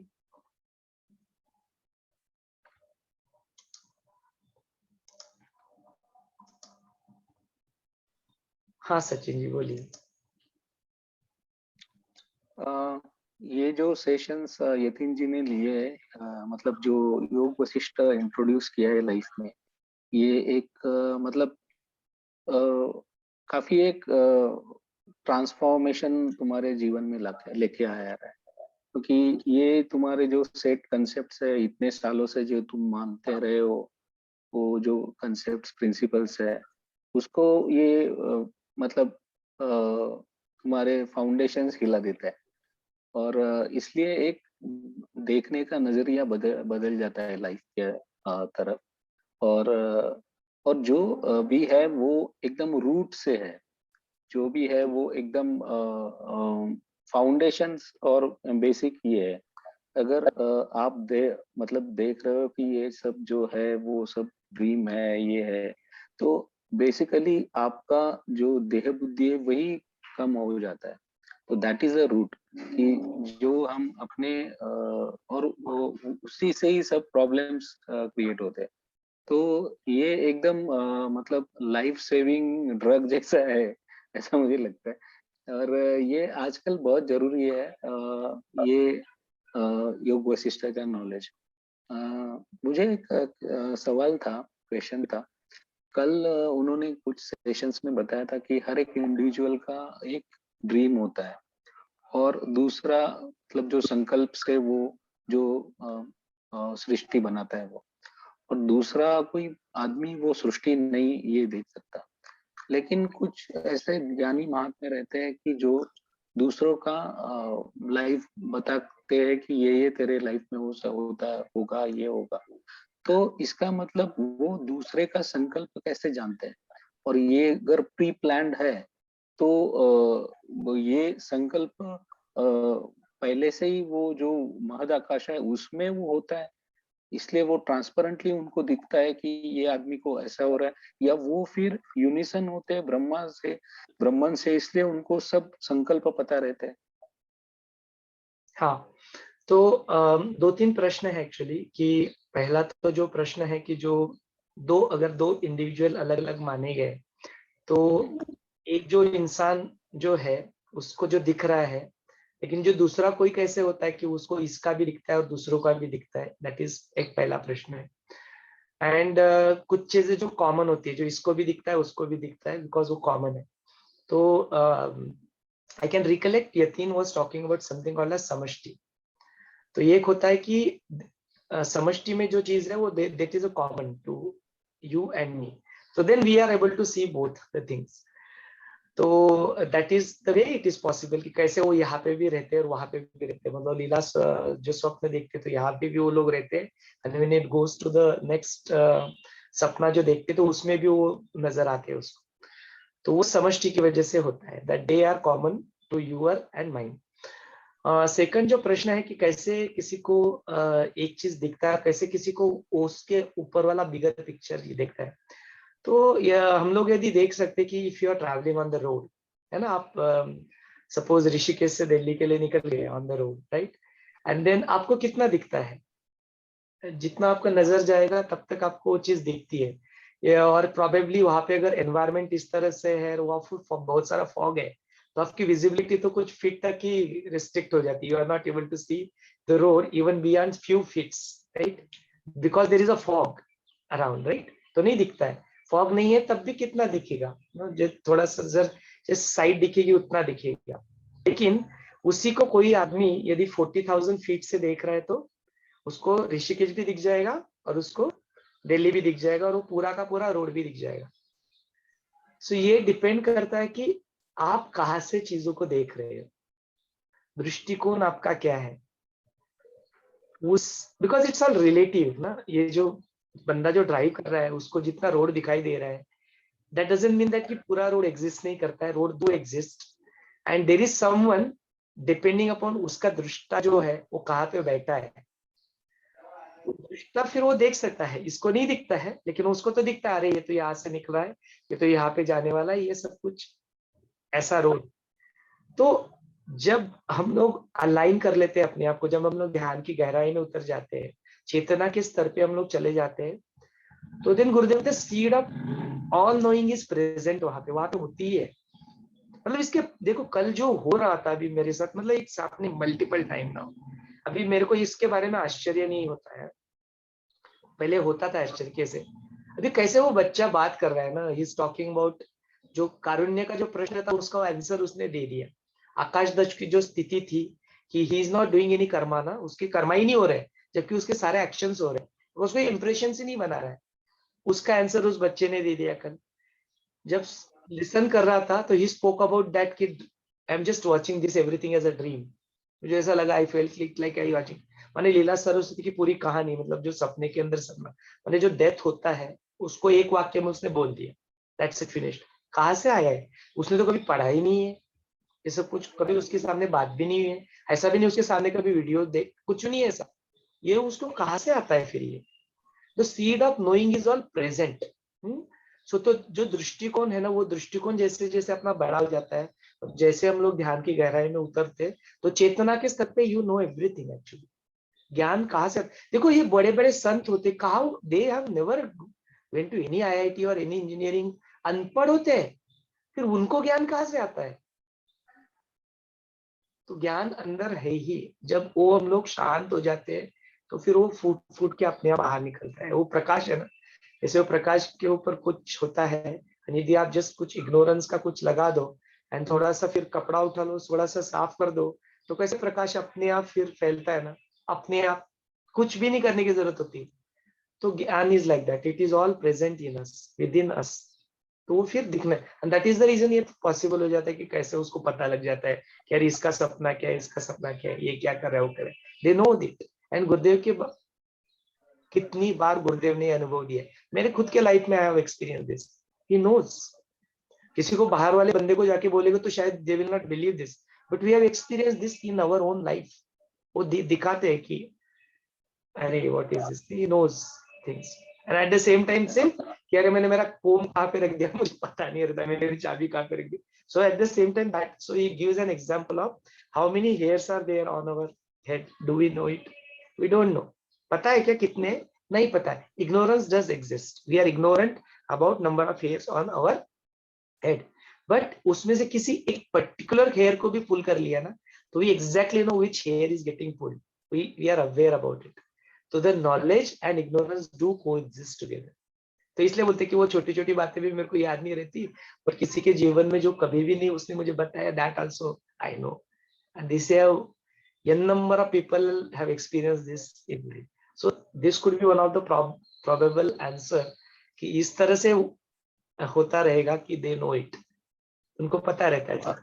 हाँ सचिन जी बोलिए। ये जो सेशंस यतिन जी ने लिए है, मतलब जो योग वशिष्ठ इंट्रोड्यूस किया है लाइफ में, ये एक मतलब काफी एक ट्रांसफॉर्मेशन तुम्हारे जीवन में लेके आया है, क्योंकि ये तुम्हारे जो सेट कंसेप्ट्स है इतने सालों से जो तुम मानते रहे हो, वो जो कंसेप्ट्स प्रिंसिपल्स है उसको ये मतलब तुम्हारे फाउंडेशंस हिला देता है। और इसलिए एक देखने का नजरिया बदल बदल जाता है लाइफ के तरफ। और और जो भी है वो एकदम रूट से है, जो भी है वो एकदम फाउंडेशंस और बेसिक ये है। अगर आप मतलब देख रहे हो कि ये सब जो है वो सब ड्रीम है, ये है, तो बेसिकली आपका जो देह बुद्धि है वही कम हो जाता है। तो दैट इज अ रूट कि जो हम अपने और उसी से ही सब प्रॉब्लम्स क्रिएट होते हैं। तो ये एकदम मतलब लाइफ सेविंग ड्रग जैसा है, ऐसा मुझे लगता है। और ये आजकल बहुत जरूरी है, ये योग वशिष्ठ का नॉलेज। मुझे एक सवाल था, क्वेश्चन था। कल उन्होंने कुछ सेशंस में बताया था कि हर एक इंडिविजुअल का एक ड्रीम होता है, और दूसरा मतलब जो संकल्प से वो जो सृष्टि बनाता है वो। और दूसरा कोई आदमी वो सृष्टि नहीं ये देख सकता। लेकिन कुछ ऐसे ज्ञानी महात्मा रहते हैं कि जो दूसरों का लाइफ बताते हैं कि ये तेरे लाइफ में हो होता होगा, ये होगा। तो इसका मतलब वो दूसरे का संकल्प कैसे जानते हैं, और ये अगर प्री प्लान्ड है तो वो ये संकल्प पहले से ही वो जो महद आकाश है उसमें वो होता है, इसलिए वो ट्रांसपेरेंटली उनको दिखता है कि ये आदमी को ऐसा हो रहा है। या वो फिर यूनिसन होते हैं ब्रह्मन से, इसलिए उनको सब संकल्प पता रहते हैं। हाँ, तो दो तीन प्रश्न है एक्चुअली। कि पहला तो जो प्रश्न है कि जो अगर दो इंडिविजुअल अलग अलग माने गए, तो एक जो इंसान जो है उसको जो दिख रहा है, लेकिन जो दूसरा कोई कैसे होता है कि उसको इसका भी दिखता है और दूसरों का भी दिखता है। दैट इज एक पहला प्रश्न है। एंड कुछ चीजें जो कॉमन होती है, जो इसको भी दिखता है उसको भी दिखता है, बिकॉज वो कॉमन है। तो I can recollect Yatin was talking about something called as समष्टि। तो ये एक होता है कि समष्टि में जो चीज है वो that is a common to you and me, so then we are able to see both the things. तो that is the way it is possible कि कैसे वो यहाँ पे भी रहते हैं और वहां पे भी रहते हैं। मतलब लीला जो स्वप्न देखते तो यहाँ पे भी वो लोग रहते हैं, and when it goes to the next सपना जो देखते तो उसमें भी वो नजर आते हैं उसको। तो वो समष्टि की वजह से होता है, that they are common to your and mind. Second जो प्रश्न है कि कैसे किसी को एक चीज दिखता है, कैसे किसी को उसके ऊपर वाला बिगर पिक्चर दिखता है। तो यह हम लोग यदि देख सकते कि if you are travelling on the road, है ना, आप सपोज ऋषिकेश से दिल्ली के लिए निकल गए on the road, right, and then आपको कितना दिखता है? जितना आपका नजर जाएगा तब तक आपको वो चीज दिखती है। और प्रोबेबली वहां पे अगर एनवायरनमेंट इस तरह से है और वहाँ बहुत सारा फॉग है, तो आपकी विजिबिलिटी तो कुछ फीट तक ही रिस्ट्रिक्ट हो जाती है। You are not able to see the road even beyond few feets, right, because there is a fog around, right. तो नहीं दिखता है। फॉग नहीं है तब भी कितना दिखेगा, जो थोड़ा सा जस्ट साइड दिखेगी उतना दिखेगा। लेकिन उसी को कोई आदमी यदि 40,000 फीट से देख रहा है तो उसको ऋषिकेश भी दिख जाएगा और उसको दिल्ली भी दिख जाएगा और वो पूरा का पूरा रोड भी दिख जाएगा। सो ये डिपेंड करता है कि आप कहाँ से चीजों को देख रहे हो, दृष्टिकोण आपका क्या है उस, बिकॉज इट्स ऑल रिलेटिव ना। ये जो बंदा जो ड्राइव कर रहा है उसको जितना रोड दिखाई दे रहा है, दैट डजंट मीन दैट कि पूरा रोड एग्जिस्ट नहीं करता है। Road do exist and there is someone depending upon उसका दृष्टा जो है वो कहाँ पे बैठा है। दृष्टा फिर वो देख सकता है, इसको नहीं दिखता है लेकिन उसको तो दिखता है, अरे ये तो यहाँ से निकल रहा है, ये तो यहाँ पे जाने वाला है, ये सब कुछ ऐसा रोड। तो जब हम लोग अलाइन कर लेते हैं अपने आप को, जब हम लोग ध्यान की गहराई में उतर जाते हैं, चेतना के स्तर पे हम लोग चले जाते हैं, तो दिन गुरुदेव the seed of all knowing is present वहां पे होती है। मतलब इसके देखो कल जो हो रहा था अभी मेरे साथ, मतलब एक साथ नहीं मल्टीपल टाइम ना, अभी मेरे को इसके बारे में आश्चर्य नहीं होता है, पहले होता था आश्चर्य कैसे। अभी कैसे वो बच्चा बात कर रहा है ना, ही इज टॉकिंग अबाउट जो कारुण्य का जो प्रश्न था उसका आंसर उसने दे दिया। आकाश दक्ष की जो स्थिति थी कि he is not doing any Karma ना, उसके कर्मा ही नहीं हो रहे जबकि उसके सारे एक्शंस हो रहे हैं, तो उसको इंप्रेशन से नहीं बना रहा है, उसका आंसर उस बच्चे ने दे दिया। कल जब लिसन कर रहा था तो ही स्पोक अबाउट दैट कि I am just watching this everything as a dream. मुझे ऐसा लगा I felt like I watching, माने लीला सरस्वती की पूरी कहानी, मतलब जो सपने के अंदर सपना, माने जो डेथ होता है उसको एक वाक्य में उसने बोल दिया, दैट्स इट फिनिश्ड। कहाँ से आया है? उसने तो कभी पढ़ा ही नहीं है ये सब कुछ, कभी उसके सामने बात भी नहीं हुई है, ऐसा भी नहीं उसके सामने कभी वीडियो देख, कुछ नहीं है ऐसा। ये उसको कहाँ से आता है फिर ये? The seed of knowing is all present. So तो जो दृष्टिकोण है ना, वो दृष्टिकोण जैसे जैसे अपना बड़ा हो जाता है, जैसे हम लोग ध्यान की गहराई में उतरते, तो चेतना के स्तर पे यू नो एवरीथिंग एक्चुअली। ज्ञान कहाँ से? देखो ये बड़े बड़े संत होते, कहा they have never went to any IIT और एनी इंजीनियरिंग, अनपढ़ होते हैं, फिर उनको ज्ञान कहाँ से आता है? तो ज्ञान अंदर है ही। जब वो हम लोग शांत हो जाते हैं तो फिर वो फूट फूट के अपने आप बाहर निकलता है। वो प्रकाश है ना, जैसे वो प्रकाश के ऊपर कुछ होता है, यदि आप जस्ट कुछ इग्नोरेंस का कुछ लगा दो एंड थोड़ा सा फिर कपड़ा उठा लो, थोड़ा सा साफ कर दो, तो कैसे प्रकाश अपने आप फिर फैलता है ना, अपने आप, कुछ भी नहीं करने की जरूरत होती। तो ज्ञान is like that, it is all present in us, with in us. तो वो फिर दिखना, and that is the reason ये पॉसिबल हो जाता है कि कैसे उसको पता लग जाता है कि यार इसका सपना क्या है, इसका सपना क्या है, ये क्या कर रहा है, वो करे, दे नो इट। एंड गुरुदेव के कितनी बार गुरुदेव ने अनुभव दिया, मेरे खुद के लाइफ में I have experience this, he knows. किसी को बाहर वाले बंदे को जाके बोलेगा तो शायद they will not believe this, but we have experience this in our own life. वो दिखाते हैं कि अरे what is this, he knows things. And at the same time say कि अरे मैंने मेरा फोन कहाँ पे रख दिया मुझे पता नहीं रहता, मैंने मेरी चाबी कहाँ पे रख दी। So at the same time that, so he gives an example of how many hairs are there on our head, do we know it, we don't know. पता है क्या कितने, नहीं पता है। Ignorance does exist, we are ignorant about number of hairs on our head, but उसमें से किसी एक पर्टिकुलर हेयर को भी पुल कर लिया ना, तो we exactly know which hair is getting pulled, we are aware about it. तो the knowledge and ignorance do coexist together. तो इसलिए बोलते कि वो छोटी छोटी बातें भी मेरे को याद नहीं रहती, और किसी के जीवन में जो कभी भी नहीं उसने मुझे बताया, that also I know. And this have n number of people have experienced this in life. So this could be one of the probable answer कि इस तरह से होता रहेगा कि they know it, उनको पता रहता है।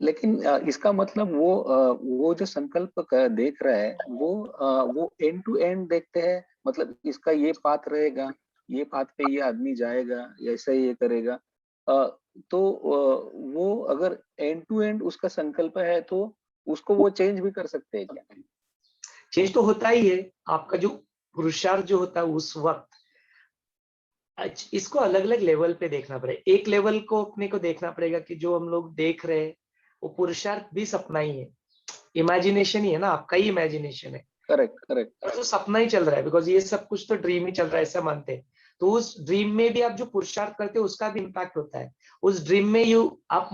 लेकिन इसका मतलब वो जो संकल्प देख रहा है वो एंड टू एंड देखते हैं, मतलब इसका ये पाथ रहेगा, ये पाथ पे ये आदमी जाएगा, ऐसा ये करेगा। तो वो अगर एंड टू एंड उसका संकल्प है तो उसको वो चेंज भी कर सकते हैं क्या? चेंज तो होता ही है, आपका जो पुरुषार्थ जो होता है उस वक्त। इसको अलग अलग लेवल पे देखना पड़ेगा। एक लेवल को अपने को देखना पड़ेगा कि जो हम लोग देख रहे हैं वो पुरुषार्थ भी सपना ही है, इमेजिनेशन ही है ना, आपका ही इमेजिनेशन है। Correct correct. तो सपना ही चल रहा है, बिकॉज ये सब कुछ तो ड्रीम ही चल रहा है, ऐसा मानते हैं। तो उस ड्रीम में भी आप जो पुरुषार्थ करते हो उसका भी इम्पैक्ट होता है। उस ड्रीम में आप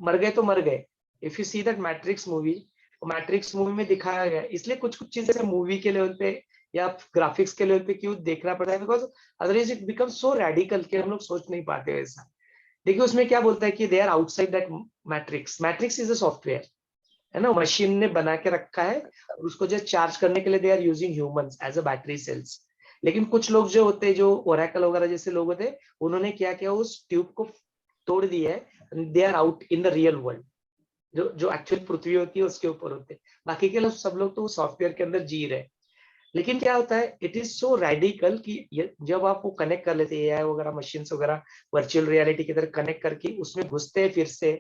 मर गए तो मर गए। If you see that matrix movie, matrix movie में दिखाया गया, इसलिए कुछ कुछ चीजें मूवी के लेवल पे या ग्राफिक्स के लेवल पे क्यों देखना पड़ता है, because otherwise it becomes so radical कि हम लोग सोच नहीं पाते वैसा। देखिए उसमें क्या बोलता है कि they are outside that matrix, matrix is a software, है ना, मशीन ने बना के रखा है, और उसको जो चार्ज करने के लिए they are using humans as a battery cells. लेकिन कुछ लोग जो होते हैं, जो ओरेकल वगैरह जैसे लोग होते हैं, उन्होंने क्या किया, उस ट्यूब को तोड़ दिया है, they are out in the real world. जो जो एक्चुअल पृथ्वी होती है उसके ऊपर होते हैं, बाकी के लोग सब लोग तो सॉफ्टवेयर के अंदर जी रहे हैं। लेकिन क्या होता है, इट इज सो रेडिकल कि जब आप वो कनेक्ट कर लेते हैं एआई वगैरह, मशीन वगैरह, वर्चुअल रियलिटी की तरह कनेक्ट करके उसमें घुसते हैं फिर से,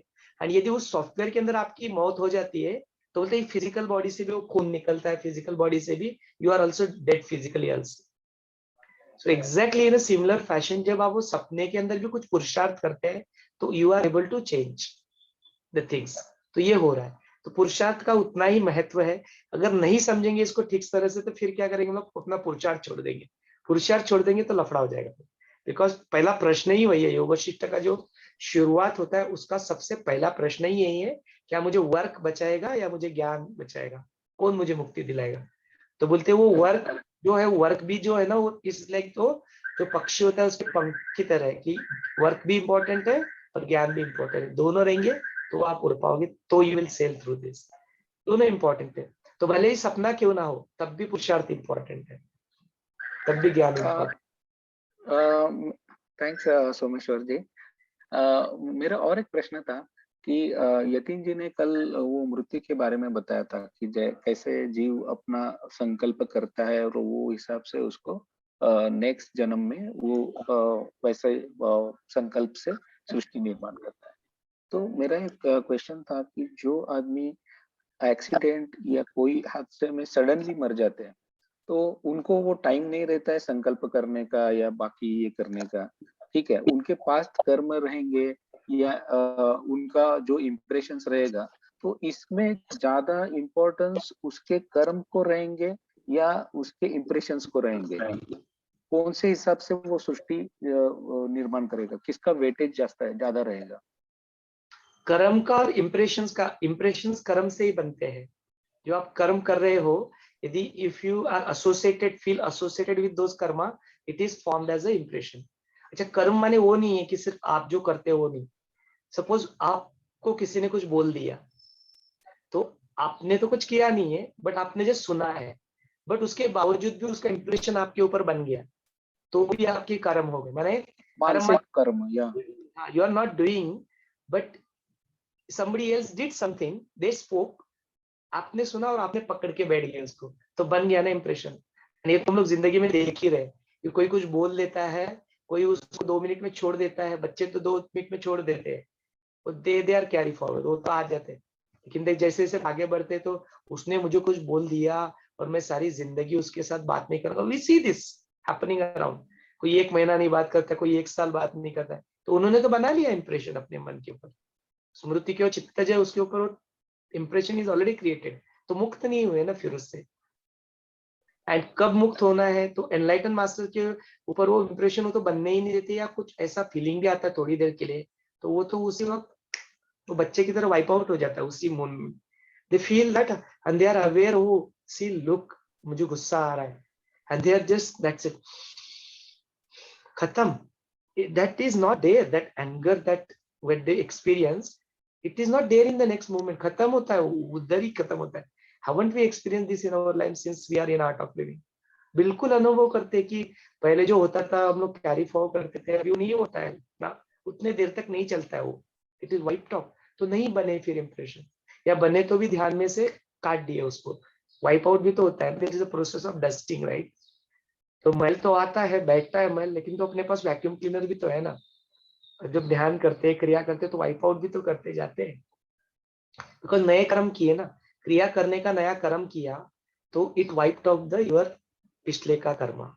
एंड यदि उस सॉफ्टवेयर के अंदर आपकी मौत हो जाती है, तो बोलते हैं फिजिकल बॉडी से भी वो खून निकलता है, फिजिकल बॉडी से भी you are also dead physically also. So exactly in a similar fashion, जब आप वो सपने के अंदर भी कुछ पुरुषार्थ करते हैं तो you are able to change the things. तो ये हो रहा है। तो पुरुषार्थ का उतना ही महत्व है। अगर नहीं समझेंगे इसको ठीक तरह से, तो फिर क्या करेंगे लोग, अपना पुरुषार्थ छोड़ देंगे। पुरुषार्थ छोड़ देंगे तो लफड़ा हो जाएगा, बिकॉज पहला प्रश्न ही वही है। योग वशिष्ठ का जो शुरुआत होता है उसका सबसे पहला प्रश्न ही यही है, क्या मुझे वर्क बचाएगा या मुझे ज्ञान बचाएगा, कौन मुझे मुक्ति दिलाएगा। तो बोलते हैं वो वर्क जो है, वर्क भी जो है ना, वो इस लाइक तो जो पक्षी होता है उसके पंख की तरह है, कि वर्क भी इंपॉर्टेंट है और ज्ञान भी इंपॉर्टेंट है, दोनों रहेंगे तो आप उड़ पाओगे, तो you will sail through this. दोनों इंपॉर्टेंट है। तो भले ही सपना क्यों ना हो, तब भी पुरुषार्थ इंपॉर्टेंट है, तब भी ज्ञान इंपॉर्टेंट। थैंक्स सोमेश्वर जी। मेरा और एक प्रश्न था कि यतीन जी ने कल वो मृत्यु के बारे में बताया था कि कैसे जीव अपना संकल्प करता है और वो हिसाब से उसको नेक्स्ट जन्म में वो वैसे संकल्प से सृष्टि निर्माण करता है। तो मेरा एक क्वेश्चन था कि जो आदमी एक्सीडेंट या कोई हादसे में सडनली मर जाते हैं, तो उनको वो टाइम नहीं रहता है संकल्प करने का या बाकी ये करने का, ठीक है, उनके पास कर्म रहेंगे या उनका जो इम्प्रेशंस रहेगा, तो इसमें ज्यादा इम्पोर्टेंस उसके कर्म को रहेंगे या उसके इम्प्रेशंस को रहेंगे? कौन से हिसाब से वो सृष्टि निर्माण करेगा, किसका वेटेज ज्यादा रहेगा? कर्म का और इम्प्रेशंस कर्म से ही बनते हैं। जो आप कर्म कर रहे हो, यदि if you are associated, feel associated with those karma, it is formed as a impression. अच्छा, कर्म माने वो नहीं है कि सिर्फ आप जो करते हो वो नहीं। सपोज आपको किसी ने कुछ बोल दिया, तो आपने तो कुछ किया नहीं है, बट आपने जो सुना है, बट उसके बावजूद भी उसका इंप्रेशन आपके ऊपर बन गया, तो भी आपके कर्म हो गए। माने मानसिक कर्म या you are not doing but somebody else did something, they spoke, आपने सुना और आपने पकड़ के बैठ गए उसको, तो बन गया ना इंप्रेशन। ये तो हम लोग जिंदगी में देख ही रहे कि कोई कुछ बोल देता है, कोई उसको 2 मिनट में छोड़ देता है, बच्चे तो 2 मिनट में छोड़ देते हैं, वो दे आर कैरी फॉरवर्ड, वो तो आ जाते हैं। लेकिन देख जैसे जैसे आगे बढ़ते तो उसने मुझे कुछ बोल दिया और मैं सारी जिंदगी उसके साथ बात नहीं करता। We see this happening around, कोई 1 महीना नहीं बात करता, कोई 1 साल बात नहीं करता है, तो उन्होंने तो बना लिया इंप्रेशन अपने मन के ऊपर, स्मृति के चित्तज है उसके ऊपर, इंप्रेशन इज ऑलरेडी क्रिएटेड, तो मुक्त नहीं हुए ना फिर उससे। एंड कब मुक्त होना है, तो एनलाइटन मास्टर के ऊपर वो इंप्रेशन वो तो बनने ही नहीं देते, या कुछ ऐसा फीलिंग भी आता है थोड़ी देर के लिए, तो वो तो उसी वक्त वो बच्चे की तरह वाइप आउट हो जाता है उसी moment. They feel that and they are aware, वो सी लुक मुझे गुस्सा आ रहा है, and they are just that's it, खत्म। That is not there, that anger that when they experience, it is not there in the next moment, खत्म होता है, उधर ही खत्म होता है। haven't we experienced this in our life since we are in art of living? बिल्कुल अनुभव करते कि पहले जो होता था हम लोग कैरी फॉरवर्ड करते थे, अभी वो नहीं होता है ना, उतने देर तक नहीं चलता है वो, इट इज वाइप्ड आउट। तो नहीं बने फिर इंप्रेशन, या बने तो भी ध्यान में से काट दिए उसको, वाइप आउट भी तो होता है, this is a process of dusting, right. तो मैल तो आता है, बैठता है मैल, लेकिन तो अपने पास वैक्यूम क्लीनर भी तो है ना, जब ध्यान करते क्रिया करते तो वाइप आउट भी तो करते जाते हैं, बिकॉज नए कर्म किए ना, क्रिया करने का नया कर्म किया, तो it wiped off the your पिछले का Karma,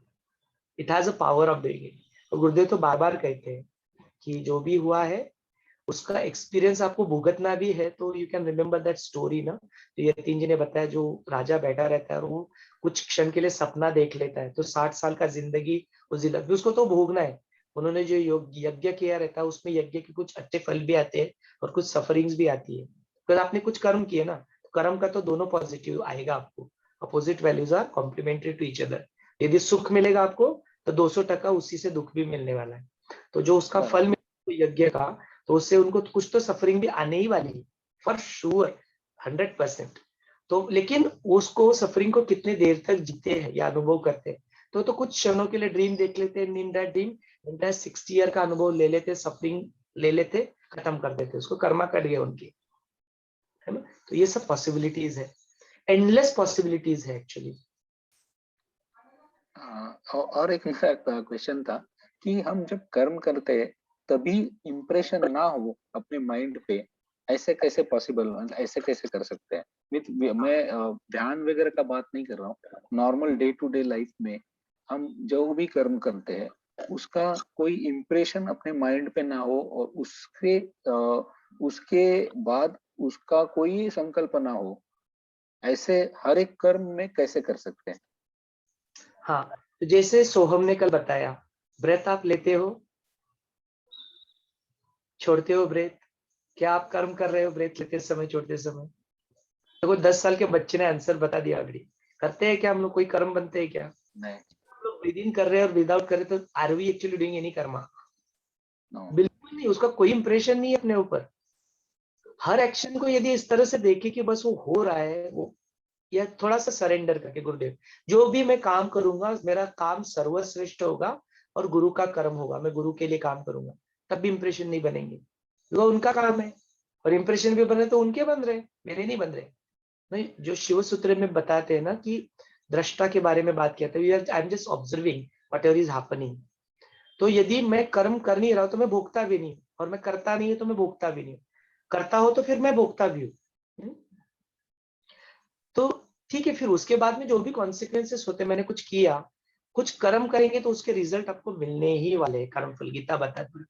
it has a power of doing it. तो गुरुदेव तो बार बार कहते हैं कि जो भी हुआ है उसका एक्सपीरियंस आपको भुगतना भी है, तो you can remember that story ना, तो यतीन जी ने बताया, जो राजा बैठा रहता है और वो कुछ क्षण के लिए सपना देख लेता है, तो 60 साल का जिंदगी उसको तो भोगना है। उन्होंने जो यज्ञ किया रहता है उसमें यज्ञ के कुछ अच्छे फल भी आते हैं और कुछ सफरिंग्स भी आती है, तो आपने कुछ कर्म किए ना, तो कर्म का तो दोनों पॉजिटिव आएगा आपको, opposite values are complementary to each other. यदि सुख मिलेगा आपको तो 200% उसी से दुख भी मिलने वाला है, तो जो उसका फल मिलेगा यज्ञ का, तो उससे उनको कुछ तो सफरिंग भी आने ही वाली है फॉर श्योर 100%। तो लेकिन उसको सफरिंग को कितने देर तक जीते हैं या अनुभव करते हैं, तो कुछ क्षणों के लिए ड्रीम देख लेते हैं, in that dream entire 60 year का अनुभव ले लेते, सफरिंग ले लेते, खत्म कर देते, उसको कर्मा कट गए उनकी, है ना। तो ये सब पॉसिबिलिटीज है, एंडलेस पॉसिबिलिटीज है एक्चुअली। और एक मेरा क्वेश्चन था कि हम जब कर्म करते हैं तभी इम्प्रेशन ना हो अपने माइंड पे, ऐसे कैसे पॉसिबल, ऐसे कैसे कर सकते हैं? मैं ध्यान वगैरह का बात नहीं कर रहा हूँ, normal day to day life में हम जो भी कर्म करते हैं उसका कोई इम्प्रेशन अपने माइंड पे ना हो, और उसके बाद उसका कोई संकल्प ना हो, ऐसे हर एक कर्म में कैसे कर सकते हैं? हाँ, तो जैसे सोहम ने कल बताया, ब्रेथ आप लेते हो, छोड़ते हो ब्रेथ, क्या आप कर्म कर रहे हो ब्रेथ लेते समय छोड़ते समय? देखो 10 साल के बच्चे ने आंसर बता दिया अभी, करते हैं क्या हम लोग, कोई कर्म बनते हैं क्या? नहीं, हम लोग ब्रीद इन कर रहे हैं और ब्रीद आउट कर रहे हैं, तो are we actually doing any karma? no. बिल्कुल नहीं, उसका कोई इंप्रेशन नहीं है अपने ऊपर। हर एक्शन को यदि इस तरह से देखे कि बस वो हो रहा है, वो या थोड़ा सा सरेंडर करके, गुरुदेव जो भी मैं काम करूंगा मेरा काम सर्वश्रेष्ठ होगा और गुरु का कर्म होगा, मैं गुरु के लिए काम करूंगा, तब भी इंप्रेशन नहीं बनेंगे, वो उनका काम है। और इंप्रेशन भी बन रहे तो उनके बन रहे, मेरे नहीं बन रहे। नहीं, जो शिव सूत्र में बताते हैं ना कि दृष्टा के बारे में बात किया था, आई am just observing what ever is happening. तो यदि मैं कर्म कर नहीं रहा हूं तो मैं भोगता भी नहीं, और मैं करता नहीं हूं तो मैं भोगता भी नहीं, करता हो तो फिर मैं भोगता भी हूँ। तो ठीक है, फिर उसके बाद में जो भी कॉन्सिक्वेंसेस होते, मैंने कुछ किया, कुछ कर्म करेंगे तो उसके रिजल्ट आपको मिलने ही वाले हैं, कर्म फल गीता बताती है।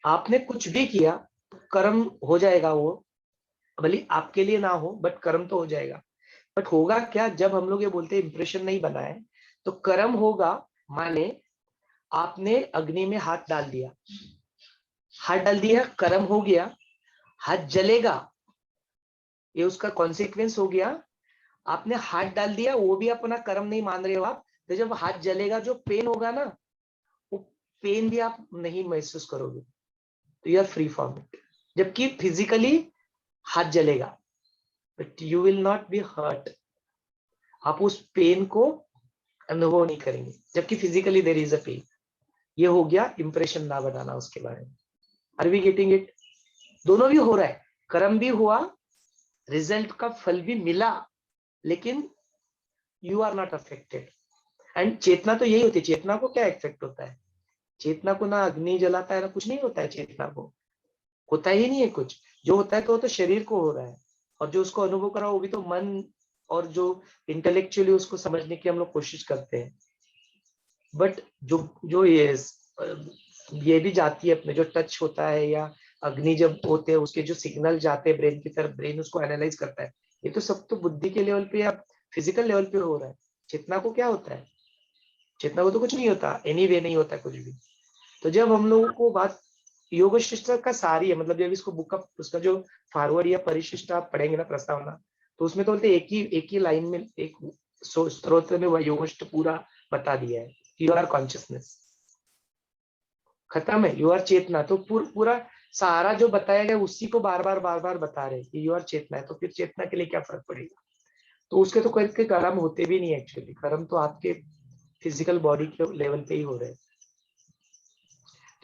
आपने कुछ भी किया तो कर्म हो जाएगा, वो भले आपके लिए ना हो बट कर्म तो हो जाएगा। बट होगा क्या, जब हम लोग ये बोलते हैं इंप्रेशन नहीं बना है, तो कर्म होगा। माने आपने अग्नि में हाथ डाल दिया, कर्म हो गया, हाथ जलेगा, ये उसका कॉन्सिक्वेंस हो गया। आपने हाथ डाल दिया, वो भी अपना कर्म नहीं मान रहे हो आप, तो जब हाथ जलेगा जो पेन होगा ना, वो पेन भी आप नहीं महसूस करोगे, तो you are free from it. जबकि फिजिकली हाथ जलेगा but you will not be hurt. आप उस पेन को अनुभव नहीं करेंगे, जबकि physically there is a pain. ये हो गया इंप्रेशन ना बनाना उसके बारे में। Are we getting it? दोनों भी हो रहा है, कर्म भी हुआ, रिजल्ट का फल भी मिला, लेकिन you are not affected. And चेतना तो यही होती है। चेतना को क्या इफेक्ट होता है? चेतना को ना अग्नि जलाता है ना कुछ नहीं होता है। चेतना को होता ही नहीं है कुछ। जो होता है तो वो तो शरीर को हो रहा है, और जो उसको अनुभव करा वो भी तो मन, और जो इंटेलेक्चुअली उसको समझने की हम लोग कोशिश करते हैं। बट जो जो ये भी जाती है अपने, जो टच होता है या अग्नि जब होते हैं उसके जो सिग्नल जाते हैं ब्रेन की तरफ, ब्रेन उसको एनालाइज करता है। ये तो सब तो बुद्धि के लेवल पे या फिजिकल लेवल पे हो रहा है। चेतना को क्या होता है? चेतना को तो कुछ नहीं होता, एनीवे नहीं होता कुछ भी। तो जब हम लोगों को बात योग शिष्ट का सारी है, मतलब जब इसको बुक अप उसका जो फॉरवर्ड या परिशिष्ट आप पढ़ेंगे ना, प्रस्तावना, तो उसमें तो बोलते एक ही लाइन में, एक स्त्रोत्र में वह योगष्ट पूरा बता दिया है। यू आर कॉन्शियसनेस, खत्म है। यू आर चेतना। तो पूरा सारा जो बताया गया उसी को बार बार बता रहे कि यू आर चेतना है। तो फिर चेतना के लिए क्या फर्क पड़ेगा? तो उसके तो कोई के कर्म होते भी नहीं एक्चुअली। कर्म तो आपके फिजिकल बॉडी के लेवल पे ही हो रहे हैं।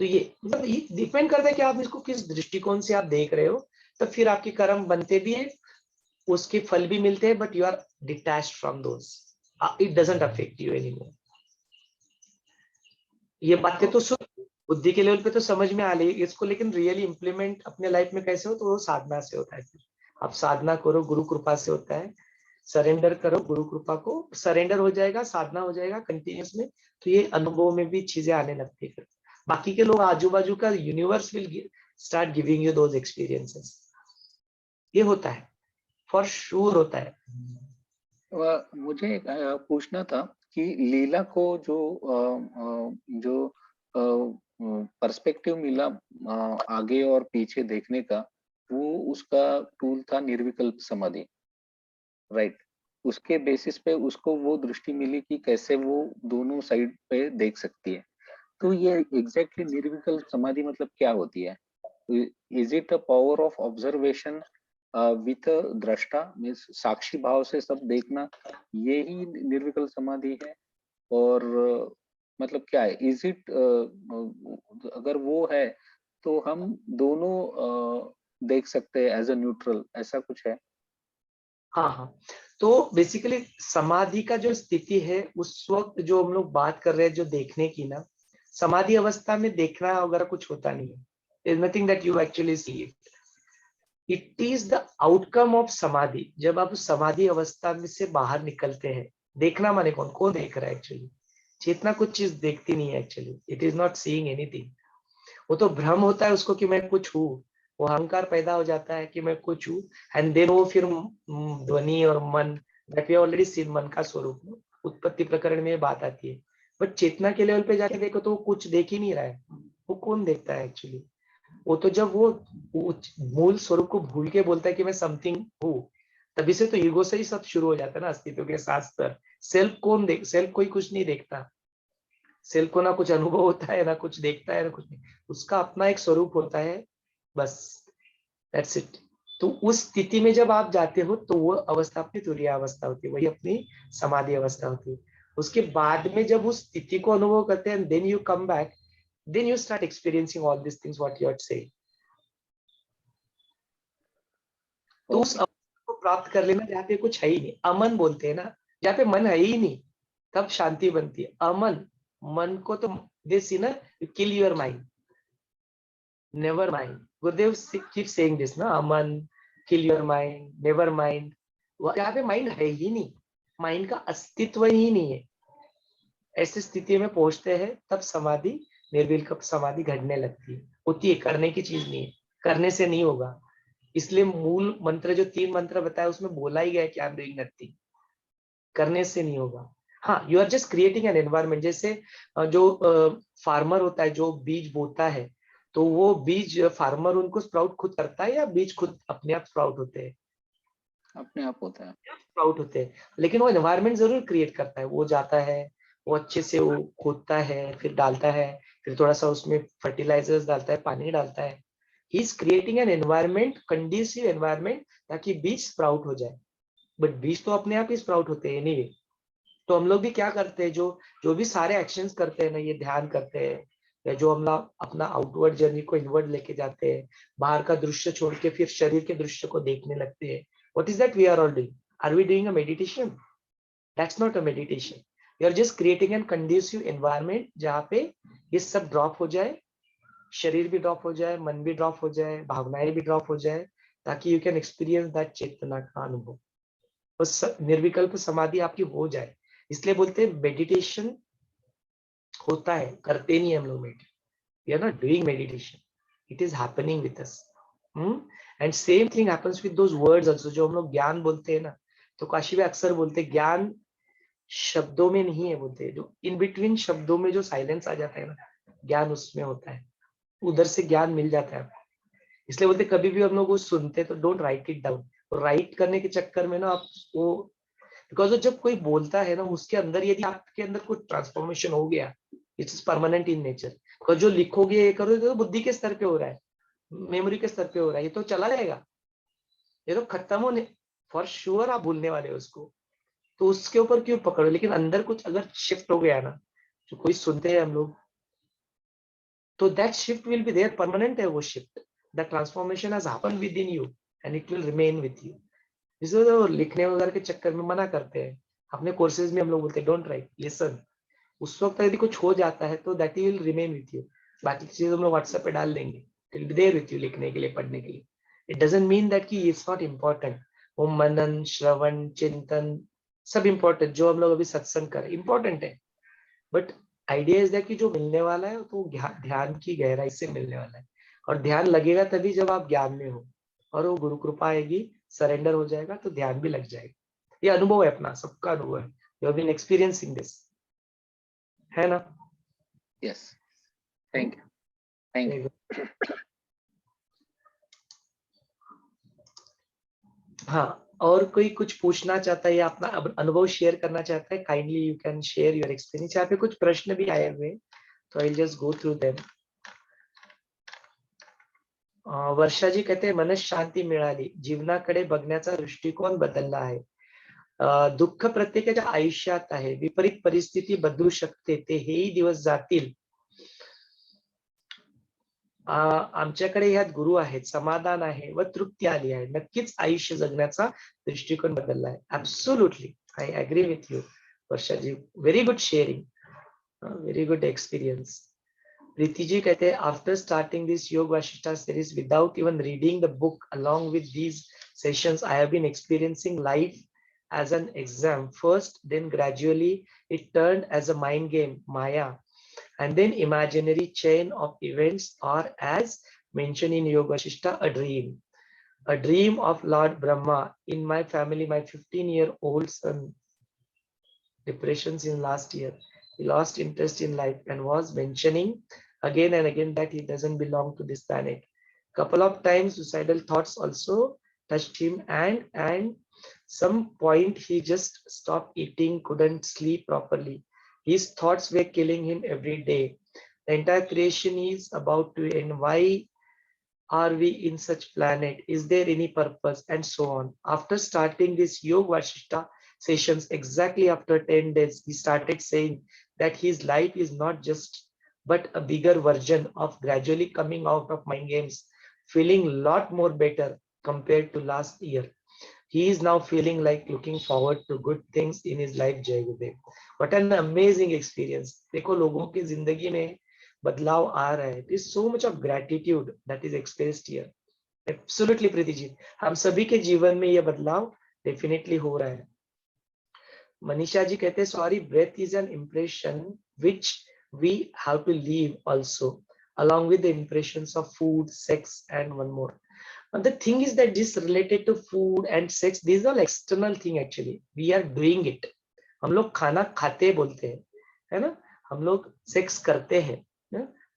तो ये मतलब ये डिपेंड करता है कि आप इसको किस दृष्टिकोण से आप देख रहे हो। तो फिर आपके कर्म बनते भी हैं, उसके फल भी मिलते हैं, but you are detached from those. It doesn't affect you anymore. ये बातें तो बुद्धि के लेवल पे तो समझ में आ रही है इसको, लेकिन रियली इंप्लीमेंट अपने लाइफ में कैसे हो? तो वो साधना से होता है। फिर आप साधना करो, गुरु कृपा से होता है। सरेंडर करो गुरु कृपा को, सरेंडर हो जाएगा, साधना हो जाएगा कंटिन्यूस में, तो ये अनुभव में भी चीजें आने लगती है। बाकी के लोग आजू बाजू का universe will start giving you those experiences. ये होता है, फॉर श्योर होता है। मुझे पूछना था कि लीला को जो पर्सपेक्टिव मिला आगे और पीछे देखने का, वो उसका टूल था निर्विकल्प समाधि, राइट? उसके बेसिस पे उसको वो दृष्टि मिली कि कैसे वो दोनों साइड पे देख सकती है। तो ये एग्जैक्टली निर्विकल्प समाधि मतलब क्या होती है? Is it a power of observation with दृष्टा, मीन्स साक्षी भाव से सब देखना, ये ही निर्विकल्प समाधि है? और मतलब क्या है? इज इट अगर वो है तो हम दोनों देख सकते हैं एज अ न्यूट्रल, ऐसा कुछ है? हाँ हाँ, तो बेसिकली समाधि का जो स्थिति है उस वक्त जो हम लोग बात कर रहे हैं जो देखने की ना, समाधि अवस्था में देखना वगैरह कुछ होता नहीं है। There is nothing that you actually see it. It is the outcome of समाधि। जब आप समाधि अवस्था में से बाहर निकलते हैं, देखना माने कौन देख रहा है एक्चुअली? चेतना कुछ चीज देखती नहीं है actually. It is not seeing anything. वो तो भ्रम होता है उसको कि मैं कुछ हूँ, वो अहंकार पैदा हो जाता है कि मैं कुछ हूँ। एंड देन वो फिर ध्वनि और मन, दैट वी ऑलरेडी सीन, मन का स्वरूप उत्पत्ति प्रकरण में बात आती है। बट चेतना के लेवल पे जाके देखो तो वो कुछ देख ही नहीं रहा है। वो कौन देखता है एक्चुअली? वो तो जब वो मूल स्वरूप को भूल के बोलता है कि मैं समथिंग हूँ, तभी से तो ईगो से ही सब शुरू हो जाता है ना, अस्तित्व के शास्त्र। सेल्फ कौन देख? सेल्फ कोई कुछ नहीं देखता। सेल्फ को ना कुछ अनुभव होता है, ना कुछ देखता है, ना कुछ नहीं। उसका अपना एक स्वरूप होता है, बस, दैट्स इट। तो उस स्थिति में जब आप जाते हो तो वो अवस्था अपनी तुरीय अवस्था होती है, वही अपनी समाधि अवस्था होती है। उसके बाद में जब उस स्थिति को अनुभव करते हैं, then you come back, then you start experiencing all this things what you are saying. तो उस अवस्था को प्राप्त कर लेना जहाँ पे कुछ है ही नहीं, अमन बोलते हैं ना, जहाँ पे मन है ही नहीं, तब शांति बनती है। अमन, मन को तो दिस ना, you kill your mind, never mind. Gurudev keep saying this ना, Aman, kill your mind, never mind. यहाँ पे माइंड है ही नहीं, माइंड का अस्तित्व ही नहीं है। ऐसी स्थिति में पहुंचते हैं तब समाधि, निर्विकल्प समाधि घटने लगती है। होती है, करने की चीज नहीं है, करने से नहीं होगा। इसलिए मूल मंत्र जो 3 मंत्र बताया उसमें बोला ही गया कि आई एम डूइंग नथिंग, करने से नहीं होगा। हाँ, you are just creating an environment. जैसे जो फार्मर होता है जो बीज बोता है, तो वो बीज फार्मर उनको स्प्राउट खुद करता है या बीज खुद अपने आप स्प्राउट होते हैं? अपने आप होता है। स्प्राउट होते हैं, लेकिन वो एनवायरमेंट जरूर क्रिएट करता है। वो जाता है, वो अच्छे से वो खोदता है, फिर डालता है, फिर थोड़ा सा उसमें फर्टिलाइजर्स डालता है, पानी डालता है। He is creating an environment, conducive environment, ताकि बीज स्प्राउट हो जाए। बट बीज तो अपने आप ही स्प्राउट होते हैं एनीवे। तो हम लोग भी क्या करते हैं, जो जो भी सारे एक्शंस करते हैं ना, ये ध्यान करते हैं, या जो हम लोग अपना आउटवर्ड जर्नी को इनवर्ड लेके जाते हैं, बाहर का दृश्य छोड़ के फिर शरीर के दृश्य को देखने लगते हैं, what is that we are all doing? Are we doing a meditation? That's not a meditation. We are just creating an conducive environment जहाँ पे ये सब ड्रॉप हो जाए, शरीर भी ड्रॉप हो जाए, मन भी ड्रॉप हो जाए, भावनाएं भी ड्रॉप हो जाए, ताकि यू कैन एक्सपीरियंस दैट चेतना का अनुभव, उस निर्विकल्प समाधि आपकी हो जाए। इसलिए बोलते हैं मेडिटेशन होता है, करते नहीं हम लोग meditation, we are not doing meditation, it is happening with us. And same thing happens with those words also, जो हम लोग ज्ञान बोलते हैं ना, तो काशी में अक्सर बोलते हैं ज्ञान शब्दों में नहीं है, बोलते हैं जो इन बिटवीन शब्दों में जो साइलेंस आ जाता है ना, ज्ञान उसमें होता है, उधर से ज्ञान मिल जाता है। इसलिए बोलते कभी भी हम लोग वो सुनते तो don't write it down. Right करने के चक्कर में ना आप वो, बिकॉज जब कोई बोलता है ना, उसके अंदर यदि आपके अंदर कुछ ट्रांसफॉर्मेशन हो गया, it's permanent in nature. Because जो लिखोगे ये करोगे तो बुद्धि के स्तर पे हो रहा है, मेमोरी के स्तर पे हो रहा है, ये तो चला जाएगा, ये तो खत्म होने, फॉर श्योर आप भूलने वाले हो उसको, तो उसके ऊपर क्यों पकड़ो। लेकिन अंदर कुछ अगर शिफ्ट हो गया ना, जो कोई सुनते हैं हम लोग, तो that shift will be there, permanent है वो shift, the transformation has happened within you and it will remain with you. इसलिए तो लिखने वगैरह के चक्कर में मना करते हैं, अपने कोर्सेज में हम लोग बोलते हैं डोंट राइट, लिसन। उस वक्त यदि कुछ हो जाता है तो that will remain with you, बाकी चीज हम लोग व्हाट्सएप पे डाल देंगे, it will be there with you, लिखने के लिए, पढ़ने के लिए। इट डजंट मीन दैट कि इट्स नॉट इम्पोर्टेंट। वो मनन, श्रवण, चिंतन सब इम्पोर्टेंट, जो हम लोग अभी सत्संग करें इम्पोर्टेंट है, बट आइडिया इज दैट कि जो मिलने वाला है तो ध्यान की गहराई से मिलने वाला है, और ध्यान लगेगा तभी जब आप ज्ञान में हो, और वो गुरु कृपा आएगी, सरेंडर हो जाएगा तो ध्यान भी लग जाएगा। ये अनुभव है, अपना सबका अनुभव है, you have been experiencing this, है ना? Yes, thank you, thank you. हाँ, और कोई कुछ पूछना चाहता है या अपना अनुभव शेयर करना चाहता है, kindly you can share your experience. यहाँ पे कुछ प्रश्न भी आए हुए, तो I just go through them. Varsha ji कहते हैं मनस शांती मिळाली, जीवनाकडे बघण्याचा दृष्टिकोन बदलला आहे, दुःख प्रत्येकाच्या आयुष्यात आहे, विपरीत परिस्थिती बदलू शकते, ते हेही दिवस जातील, आमच्याकडे ह्यात गुरु आहेत, समाधान आहे व तृप्ती आली आहे, नक्कीच आयुष्य जगण्याचा दृष्टिकोन बदलला आहे। Absolutely, I agree with you Varsha ji, very good sharing, very good experience. Priti ji कहते हैं after starting this Yoga Vashishtha series without even reading the book along with these sessions I have been experiencing life as an exam first, then gradually it turned as a mind game, maya, and then imaginary chain of events, or as mentioned in Yoga Vasishtha, a dream of Lord Brahma. In my family, my 15-year-old son depressions in last year, he lost interest in life and was mentioning again and again that he doesn't belong to this planet. Couple of times suicidal thoughts also touched him, and some point he just stopped eating, couldn't sleep properly. His thoughts were killing him every day. The entire creation is about to end. Why are we in such planet? Is there any purpose? And so on. After starting this Yoga Vasishtha sessions, exactly after 10 days, he started saying that his life is not just but a bigger version of gradually coming out of mind games, feeling a lot more better compared to last year. He is now feeling like looking forward to good things in his life. Jai Gurudev. What an amazing experience. देखो लोगों की जिंदगी में बदलाव आ रहा है. There is so much of gratitude that is expressed here. Absolutely Preeti ji, हम सभी के जीवन में ये बदलाव definitely हो रहा है. मनीषा जी कहते हैं sorry, breath is an impression which we have to leave also, along with the impressions of food, sex, and one more. And the thing is that this related to food and sex, these are all external thing actually. We are doing it. हम लोग खाना खाते बोलते हैं, है ना? हम लोग सेक्स करते हैं.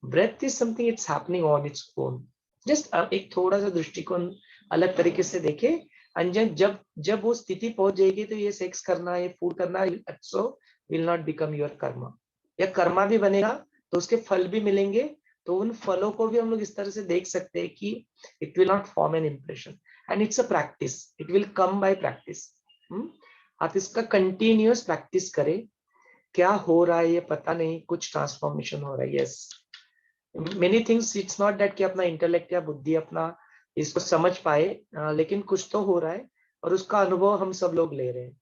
Breath is something it's happening on its own. Just एक थोड़ा सा दृष्टिकोण अलग तरीके से देखे, अंजन जब जब वो स्थिति पहुंच जाएगी तो ये सेक्स करना, ये फूड करना so will not become your Karma. या कर्मा भी बनेगा तो उसके फल भी मिलेंगे, तो उन फलों को भी हम लोग इस तरह से देख सकते हैं कि it will not form an impression, and it's a practice, it will come by practice. आप इसका कंटिन्यूअस प्रैक्टिस करें। क्या हो रहा है ये पता नहीं, कुछ ट्रांसफॉर्मेशन हो रहा है। Yes, many things, it's not that कि अपना इंटेलेक्ट या बुद्धि अपना इसको समझ पाए, लेकिन कुछ तो हो रहा है और उसका अनुभव हम सब लोग ले रहे हैं।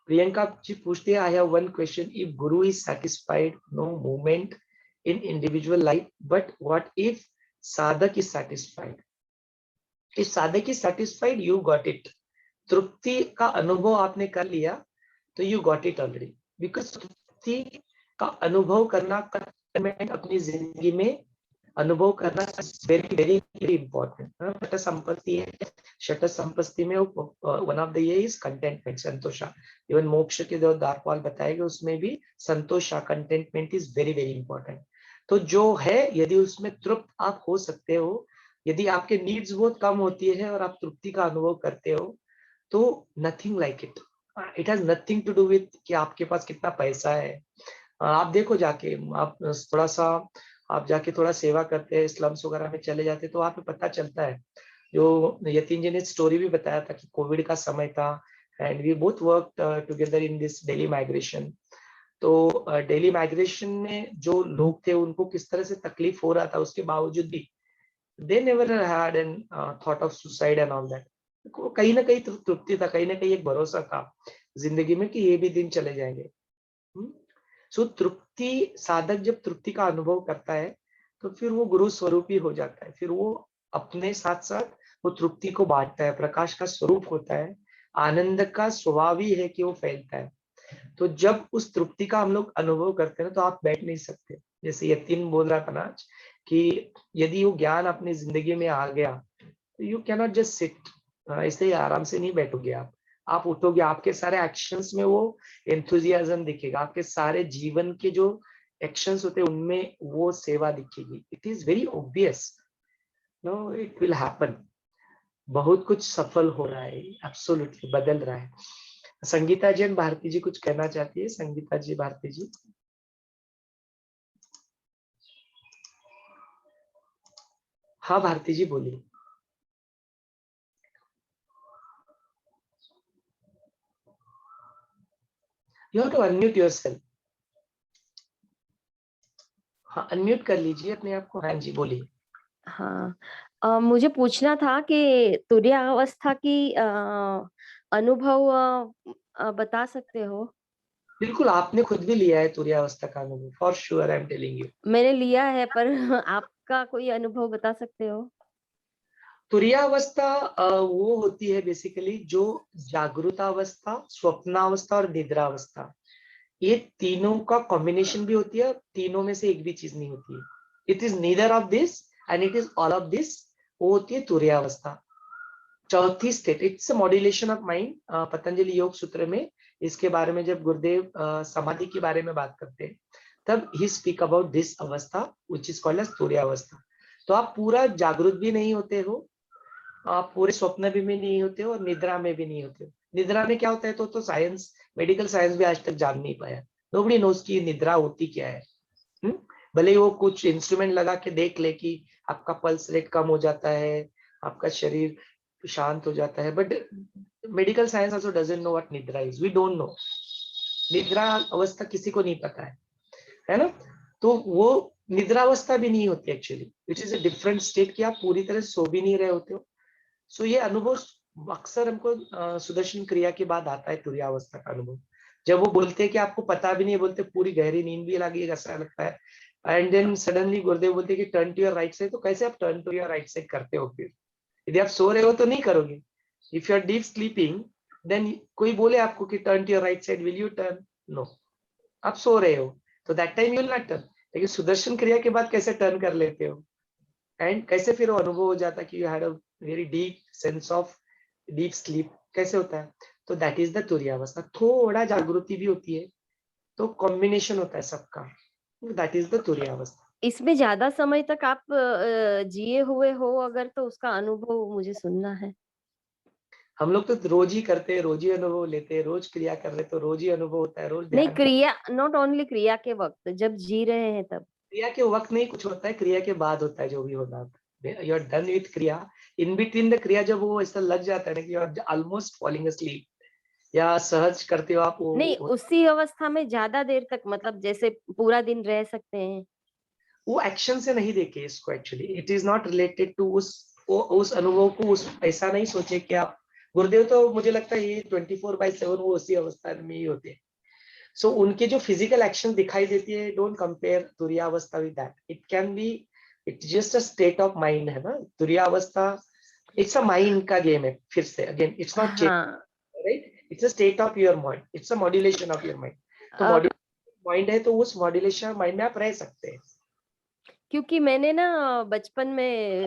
प्रियंका जी पूछती है, I have one question, if guru is satisfied, no movement in individual life, but what if sadhak is satisfied? If sadhak is satisfied, you got it. तृप्ति का अनुभव आपने कर लिया तो you got it already, because तृप्ति का अनुभव करना, अपनी जिंदगी में अनुभव करना वेरी वेरी वेरी इंपॉर्टेंट। शठ संपत्ति है, शठ संपत्ति में वन ऑफ द ये इज कंटेंटमेंट, संतोषा। इवन मोक्ष के जो द्वारपाल बताएंगे उसमें भी संतोषा, contentment is very very important. तो जो है, यदि उसमें तृप्त आप हो सकते हो, यदि आपके नीड्स बहुत कम होती है और आप तृप्ति का अनुभव करते हो, तो nothing like it. It has nothing to do with कि आपके पास कितना पैसा है। आप देखो जाके, आप थोड़ा सा आप जाके थोड़ा सेवा करते हैं, स्लम्स वगैरह में चले जाते, तो आपको पता चलता है। जो यतीन जी ने स्टोरी भी बताया था कि कोविड का समय था and we both work together in this daily migration. तो डेली माइग्रेशन में जो लोग थे उनको किस तरह से तकलीफ हो रहा था, उसके बावजूद भी they never had an thought of suicide and all that. कहीं ना कहीं तृप्ति था, कहीं ना कहीं एक भरोसा था जिंदगी में कि ये भी दिन चले जाएंगे। सो तृप्ति, साधक जब तृप्ति का अनुभव करता है तो फिर वो गुरु स्वरूपी हो जाता है। फिर वो अपने साथ साथ वो तृप्ति को बांटता है, प्रकाश का स्वरूप होता है, आनंद का स्वभाव ही है कि वो फैलता है। तो जब उस तृप्ति का हम लोग अनुभव करते हैं तो आप बैठ नहीं सकते। जैसे यतीन बोल रहा था ना आज कि यदि वो ज्ञान अपनी जिंदगी में आ गया तो यू कैनॉट जस्ट सिट, ऐसे ही आराम से नहीं बैठोगे आप उठोगे, आपके सारे एक्शंस में वो एंथुजियाज्म दिखेगा, आपके सारे जीवन के जो एक्शंस होते हैं उनमें वो सेवा दिखेगी। It is very obvious, no, it will happen. बहुत कुछ सफल हो रहा है, एब्सोल्युटली बदल रहा है। संगीता जी एंड भारती जी कुछ कहना चाहती है? संगीता जी, भारती जी। हाँ भारती जी बोलिए। You have to unmute yourself. हाँ, अनम्यूट कर लीजिए अपने आप को। हाँ जी बोलिए। हाँ, मुझे पूछना था कि तुरीयावस्था की अनुभव बता सकते हो? बिल्कुल, आपने खुद भी लिया है तुरीयावस्था का अनुभव, for sure, I am telling you. मैंने लिया है, पर आपका कोई अनुभव बता सकते हो? तुरीयावस्था वो होती है बेसिकली जो जागृतावस्था, स्वप्नावस्था और निद्रावस्था, ये तीनों का कॉम्बिनेशन भी होती है। तीनों में से एक भी चीज नहीं होती है। It is neither of this and it is all of this, वो होती है तुरीयावस्था। चौथी state, it's modulation of mind. Patanjali योग सूत्र में इसके बारे में जब गुरुदेव समाधि के बारे में बात करते हैं तब ही स्पीक अबाउट दिस अवस्था व्हिच इज कॉल्ड एज तुरीयावस्था। तो आप पूरा जागृत भी नहीं होते हो, आप पूरे स्वप्न भी में नहीं होते हो और निद्रा में भी नहीं होते हो। निद्रा में क्या होता है तो साइंस, मेडिकल साइंस भी आज तक जान नहीं पाया। नोबडी नोज की निद्रा होती क्या है। भले ही वो कुछ इंस्ट्रूमेंट लगा के देख ले कि आपका पल्स रेट कम हो जाता है, आपका शरीर शांत हो जाता है, but medical science also doesn't know what निद्रा इज। We don't know. निद्रा अवस्था किसी को नहीं पता है ना। तो वो निद्रावस्था भी नहीं होती actually, which is a different state कि आप पूरी तरह सो भी नहीं रहे होते हो। सो ये अनुभव अक्सर हमको सुदर्शन क्रिया के बाद आता है, तुरीयावस्था का अनुभव। जब वो बोलते हैं कि आपको पता भी नहीं, बोलते पूरी गहरी नींद भी लगी, ऐसा लगता है, एंड देन सडनली गुरुदेव बोलते हैं कि turn to your right side. तो कैसे आप turn to your right side करते हो? फिर यदि आप सो रहे हो तो नहीं करोगे। If you are deep sleeping, then कोई बोले आपको कि turn to your right side, will you turn? No, आप सो रहे हो तो that time you will not turn. लेकिन सुदर्शन क्रिया के बाद कैसे टर्न कर लेते हो, एंड कैसे फिर वो अनुभव हो जाता है कि you had a very deep sense of deep sleep, कैसे होता है? तो दैट इज द तुरीयावस्था। थोड़ा जागृति भी होती है, तो कॉम्बिनेशन होता है सबका, दैट इज द तुरीयावस्था। इसमें ज्यादा समय तक आप जिए हुए हो अगर, तो उसका अनुभव मुझे सुनना है। हम लोग तो रोज ही करते हैं, रोज ही अनुभव लेते हैं, रोज क्रिया कर रहे तो रोज ही अनुभव होता है, रोज नहीं, ध्यान। क्रिया, नॉट ओनली क्रिया के वक्त, जब जी रहे हैं तब। क्रिया के वक्त नहीं कुछ होता है, क्रिया के बाद होता है जो भी होना होता है। यू आर डन विथ क्रिया, इन बिटवीन द क्रिया जब वो ऐसा लग जाता है ना कि you are almost falling asleep, या सहज करते हो आप नहीं, उसी अवस्था में ज्यादा देर तक, मतलब जैसे पूरा दिन रह सकते हैं? वो एक्शन से नहीं देखे इसको, actually it is not related to उस अनुभव को, उस ऐसा नहीं सोचे कि आप गुरुदेव, तो मुझे लगता है ये 24/7 वो उसी अवस्था में ही होते हैं। सो उनके जो फिजिकल एक्शन दिखाई देती है, डोंट कंपेयर तुरियावस्था with that, it can be, it just a state of mind है ना तुरियावस्था, इट्स अ माइंड का गेम है, फिर से अगेन इट्स नॉट चेंज, हाँ। Right, it's a state of your mind, it's a modulation of your mind. तो uh, mind है तो उस मॉड्यूलेशन माइंड में आप रह सकते हैं। क्योंकि मैंने ना बचपन में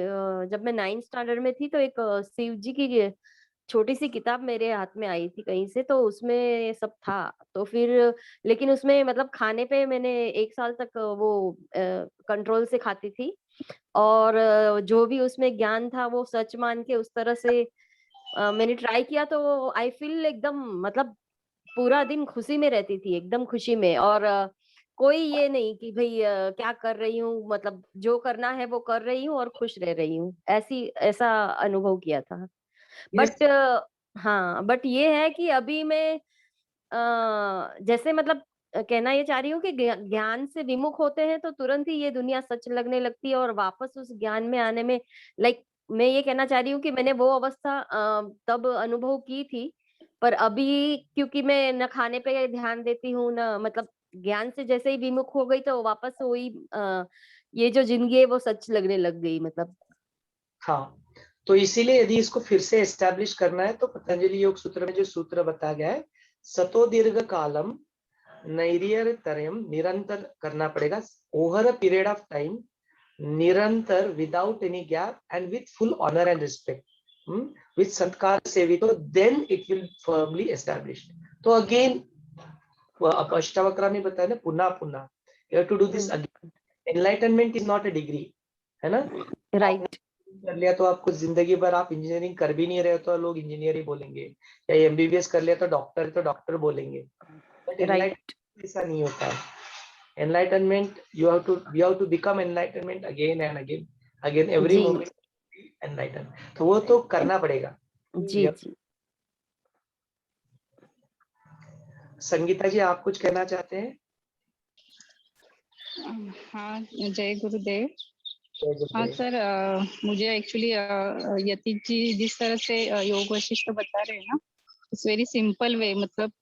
जब मैं 9th स्टैंडर्ड में थी, तो एक शिव जी की छोटी सी किताब मेरे हाथ में आई थी कहीं से, तो उसमें ये सब था। तो फिर लेकिन उसमें मतलब खाने पे मैंने 1 साल तक वो कंट्रोल से खाती थी, और जो भी उसमें ज्ञान था वो सच मान के उस तरह से मैंने ट्राई किया, तो आई फील एकदम, मतलब पूरा दिन खुशी में रहती थी, एकदम खुशी में। और कोई ये नहीं कि भई क्या कर रही हूँ, मतलब जो करना है वो कर रही हूँ और खुश रह रही हूँ, ऐसा अनुभव किया था। यस। बट हाँ, बट ये है कि अभी मैं जैसे मतलब कहना ये चाह रही हूँ कि ज्ञान से विमुख होते हैं तो तुरंत ही ये दुनिया सच लगने लगती है, और वापस उस ज्ञान में आने में, लाइक मैं ये कहना चाह रही हूँ कि मैंने वो अवस्था तब अनुभव की थी, पर अभी क्योंकि मैं न खाने पे ध्यान देती हूँ, न मतलब ज्ञान से जैसे ही विमुख हो गई तो वापस वही ये जो जिंदगी है वो सच लगने लग गई, मतलब। हाँ, तो इसीलिए यदि इसको फिर से एस्टेब्लिश करना है तो पतंजलि योग सूत्र में जो सूत्र बताया गया है, सतो दीर्घ कालम नैर्यतरम, निरंतर करना पड़ेगा, over a period of time, निरंतर, without any gap and with full honour and respect, with सत्कार सेवितो, then it will firmly establish. तो अगेन अष्टावक्र में बताया ना, पुनः पुनः, you have to do this again. Enlightenment is not a degree, है ना। राइट। कर लिया तो आपको जिंदगी भर आप इंजीनियरिंग कर भी नहीं रहे हो तो लोग इंजीनियर ही बोलेंगे, या एमबीबीएस कर लिया तो डॉक्टर बोलेंगे, बट राइट। एनलाइटनमेंट ऐसा नहीं होता है। Enlightenment, you have to become enlightenment again and again every जी, moment enlighten, तो वो तो करना पड़ेगा। जी, जी। संगीता जी, आप कुछ कहना चाहते हैं? हाँ, जय गुरुदेव। जय हाँ गुरुदेव। सर, मुझे एक्चुअली यतीश जी जिस तरह से योग वशिष्ठ बता रहे हैं ना, इट्स वेरी सिंपल वे, मतलब,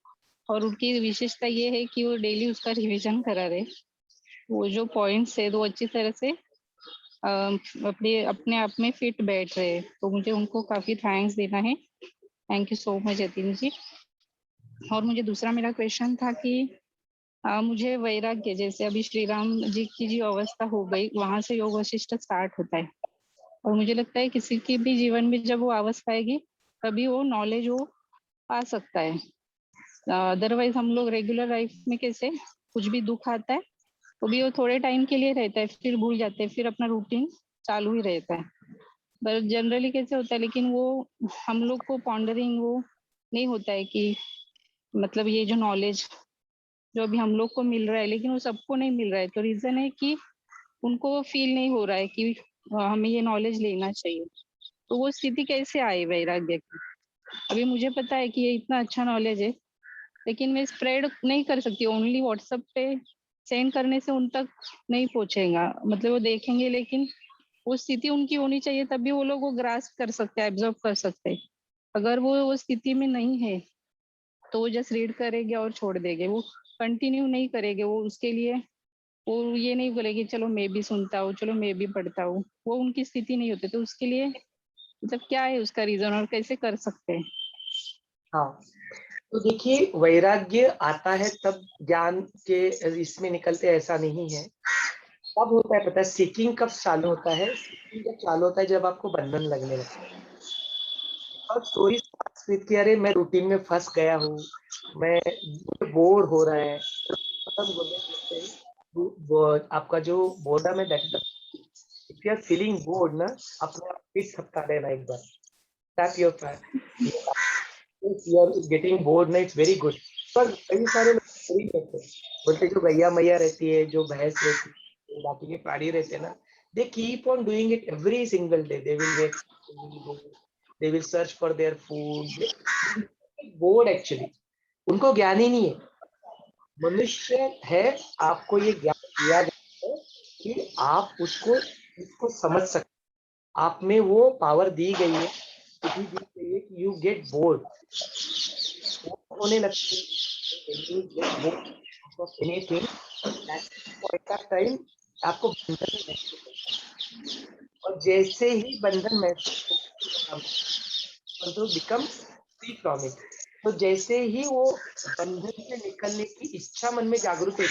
और उनकी विशेषता ये है कि वो डेली उसका रिवीजन करा रहे, वो जो पॉइंट्स है वो अच्छी तरह से अपने आप में फिट बैठ रहे हैं, तो मुझे उनको काफी थैंक्स देना है। Thank you so much Yatish ji. और मुझे दूसरा मेरा क्वेश्चन था कि मुझे वैराग्य, जैसे अभी श्री राम जी की जो अवस्था हो गई, वहां से योग वशिष्ठ स्टार्ट होता है, और मुझे लगता है किसी के भी जीवन में जब वो अवस्था आएगी तभी वो नॉलेज वो आ सकता है। अदरवाइज हम लोग रेगुलर लाइफ में कैसे, कुछ भी दुख आता है तो भी वो थोड़े टाइम के लिए रहता है, फिर भूल जाते हैं, फिर अपना रूटीन चालू ही रहता है। पर जनरली कैसे होता है, लेकिन वो हम लोग को पॉन्डरिंग वो नहीं होता है कि मतलब ये जो नॉलेज जो अभी हम लोग को मिल रहा है, लेकिन वो सबको नहीं मिल रहा है, तो रीजन है कि उनको वो फील नहीं हो रहा है कि हमें ये नॉलेज लेना चाहिए। तो वो स्थिति कैसे आए वैराग्य की? अभी मुझे पता है कि ये इतना अच्छा नॉलेज है, लेकिन मैं स्प्रेड नहीं कर सकती, ओनली व्हाट्सएप पे सेंड करने से उन तक नहीं पहुंचेगा, मतलब वो देखेंगे, लेकिन वो स्थिति उनकी होनी चाहिए, तभी वो लोग वो ग्रास्प कर सकते हैं, एब्जॉर्ब कर सकते हैं। अगर वो स्थिति में नहीं है तो वो जस्ट रीड करेंगे और छोड़ देंगे, वो कंटिन्यू नहीं करेंगे, वो उसके लिए वो ये नहीं बोलेगी चलो मैं भी सुनता हूँ, चलो मैं भी पढ़ता हूँ, वो उनकी स्थिति नहीं होती, तो उसके लिए मतलब क्या है उसका रीजन और कैसे कर सकते हैं? हाँ, तो देखिए, वैराग्य आता है तब ज्ञान के इसमें निकलते, ऐसा नहीं है। कब होता है पता है? सीकिंग कब चालू होता है? सीकिंग जब चालू होता है जब आपको बंधन लगने लगता है, और स्टोरी कि अरे मैं रूटीन में फंस गया हूँ, मैं बोर हो रहा है, मतलब आपका जो बोर्डम है, that if you are feeling bored ना, अपने आप फिर थपका देना एक बार, tap your you are getting bored ना, इट्स वेरी गुड। पर कई सारे लोग नहीं करते, बोलते जो गैया मैया रहती है, जो भैंस रहती है, बाकी के प्राणी रहते हैं ना, they keep on doing it every single day. They will wake, they will go, they will search for their food, board actually, उनको ज्ञान ही नहीं है। मनुष्य है, आपको ये ज्ञान दिया जाता है कि आप उसको समझ सकते, आप में वो पावर दी गई है, दी गई है कि यू गेट बोर्ड, होने लगते एनीथिंग पॉइंट ऑफ टाइम आपको बंधन महसूस होता है। और जैसे ही बंधन महसूस बिकम फ्री फ्रॉम इट, तो जैसे ही वो बंधन से निकलने की इच्छा मन में जागृत होती है,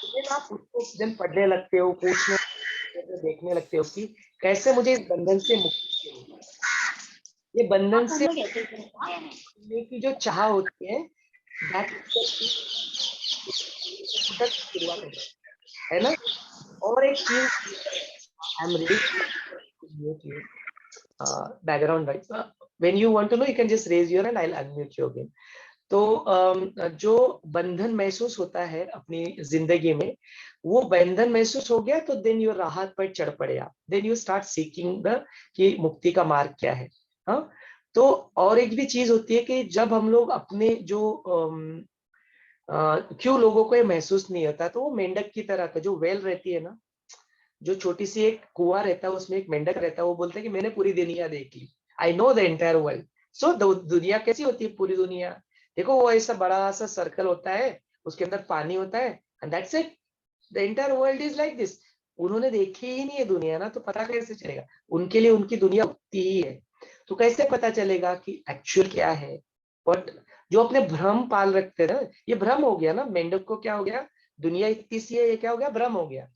फिर आप उसको दिन पढ़ने लगते हो, पूछने लगते हो, देखने लगते हो कि कैसे मुझे इस बंधन से मुक्ति मिले। ये बंधन से मिलने की जो चाह होती है, शुरुआत होती है ना। और एक चीज, I am reading background right, when you want to know you can just raise your hand, I will unmute you again. तो जो बंधन महसूस होता है अपनी जिंदगी में, वो बंधन महसूस हो गया तो देन यू राहत पर चढ़ पड़े आप, then you start seeking the कि मुक्ति का मार्ग क्या है। हाँ, तो और एक भी चीज होती है कि जब हम लोग अपने जो क्यों लोगों को ये महसूस नहीं होता, तो वो मेंढक की तरह का जो वेल रहती है ना, जो छोटी सी एक कुआं रहता है, उसमें एक मेंढक रहता है, वो बोलते हैं कि मैंने पूरी दुनिया देख ली, I know the entire world. So दुनिया कैसी होती है पूरी दुनिया, देखो वो ऐसा बड़ा सा सर्कल होता है, उसके अंदर पानी होता है, and that's it, the entire world is like this. उन्होंने देखी ही नहीं है दुनिया ना, तो पता कैसे चलेगा, उनके लिए उनकी दुनिया उतनी ही है। तो कैसे पता चलेगा कि एक्चुअल क्या है। बट जो अपने भ्रम पाल रखते हैं ना, ये भ्रम हो गया ना, मेंढक को क्या हो गया, दुनिया इतनी सी है, ये क्या हो गया, भ्रम हो गया।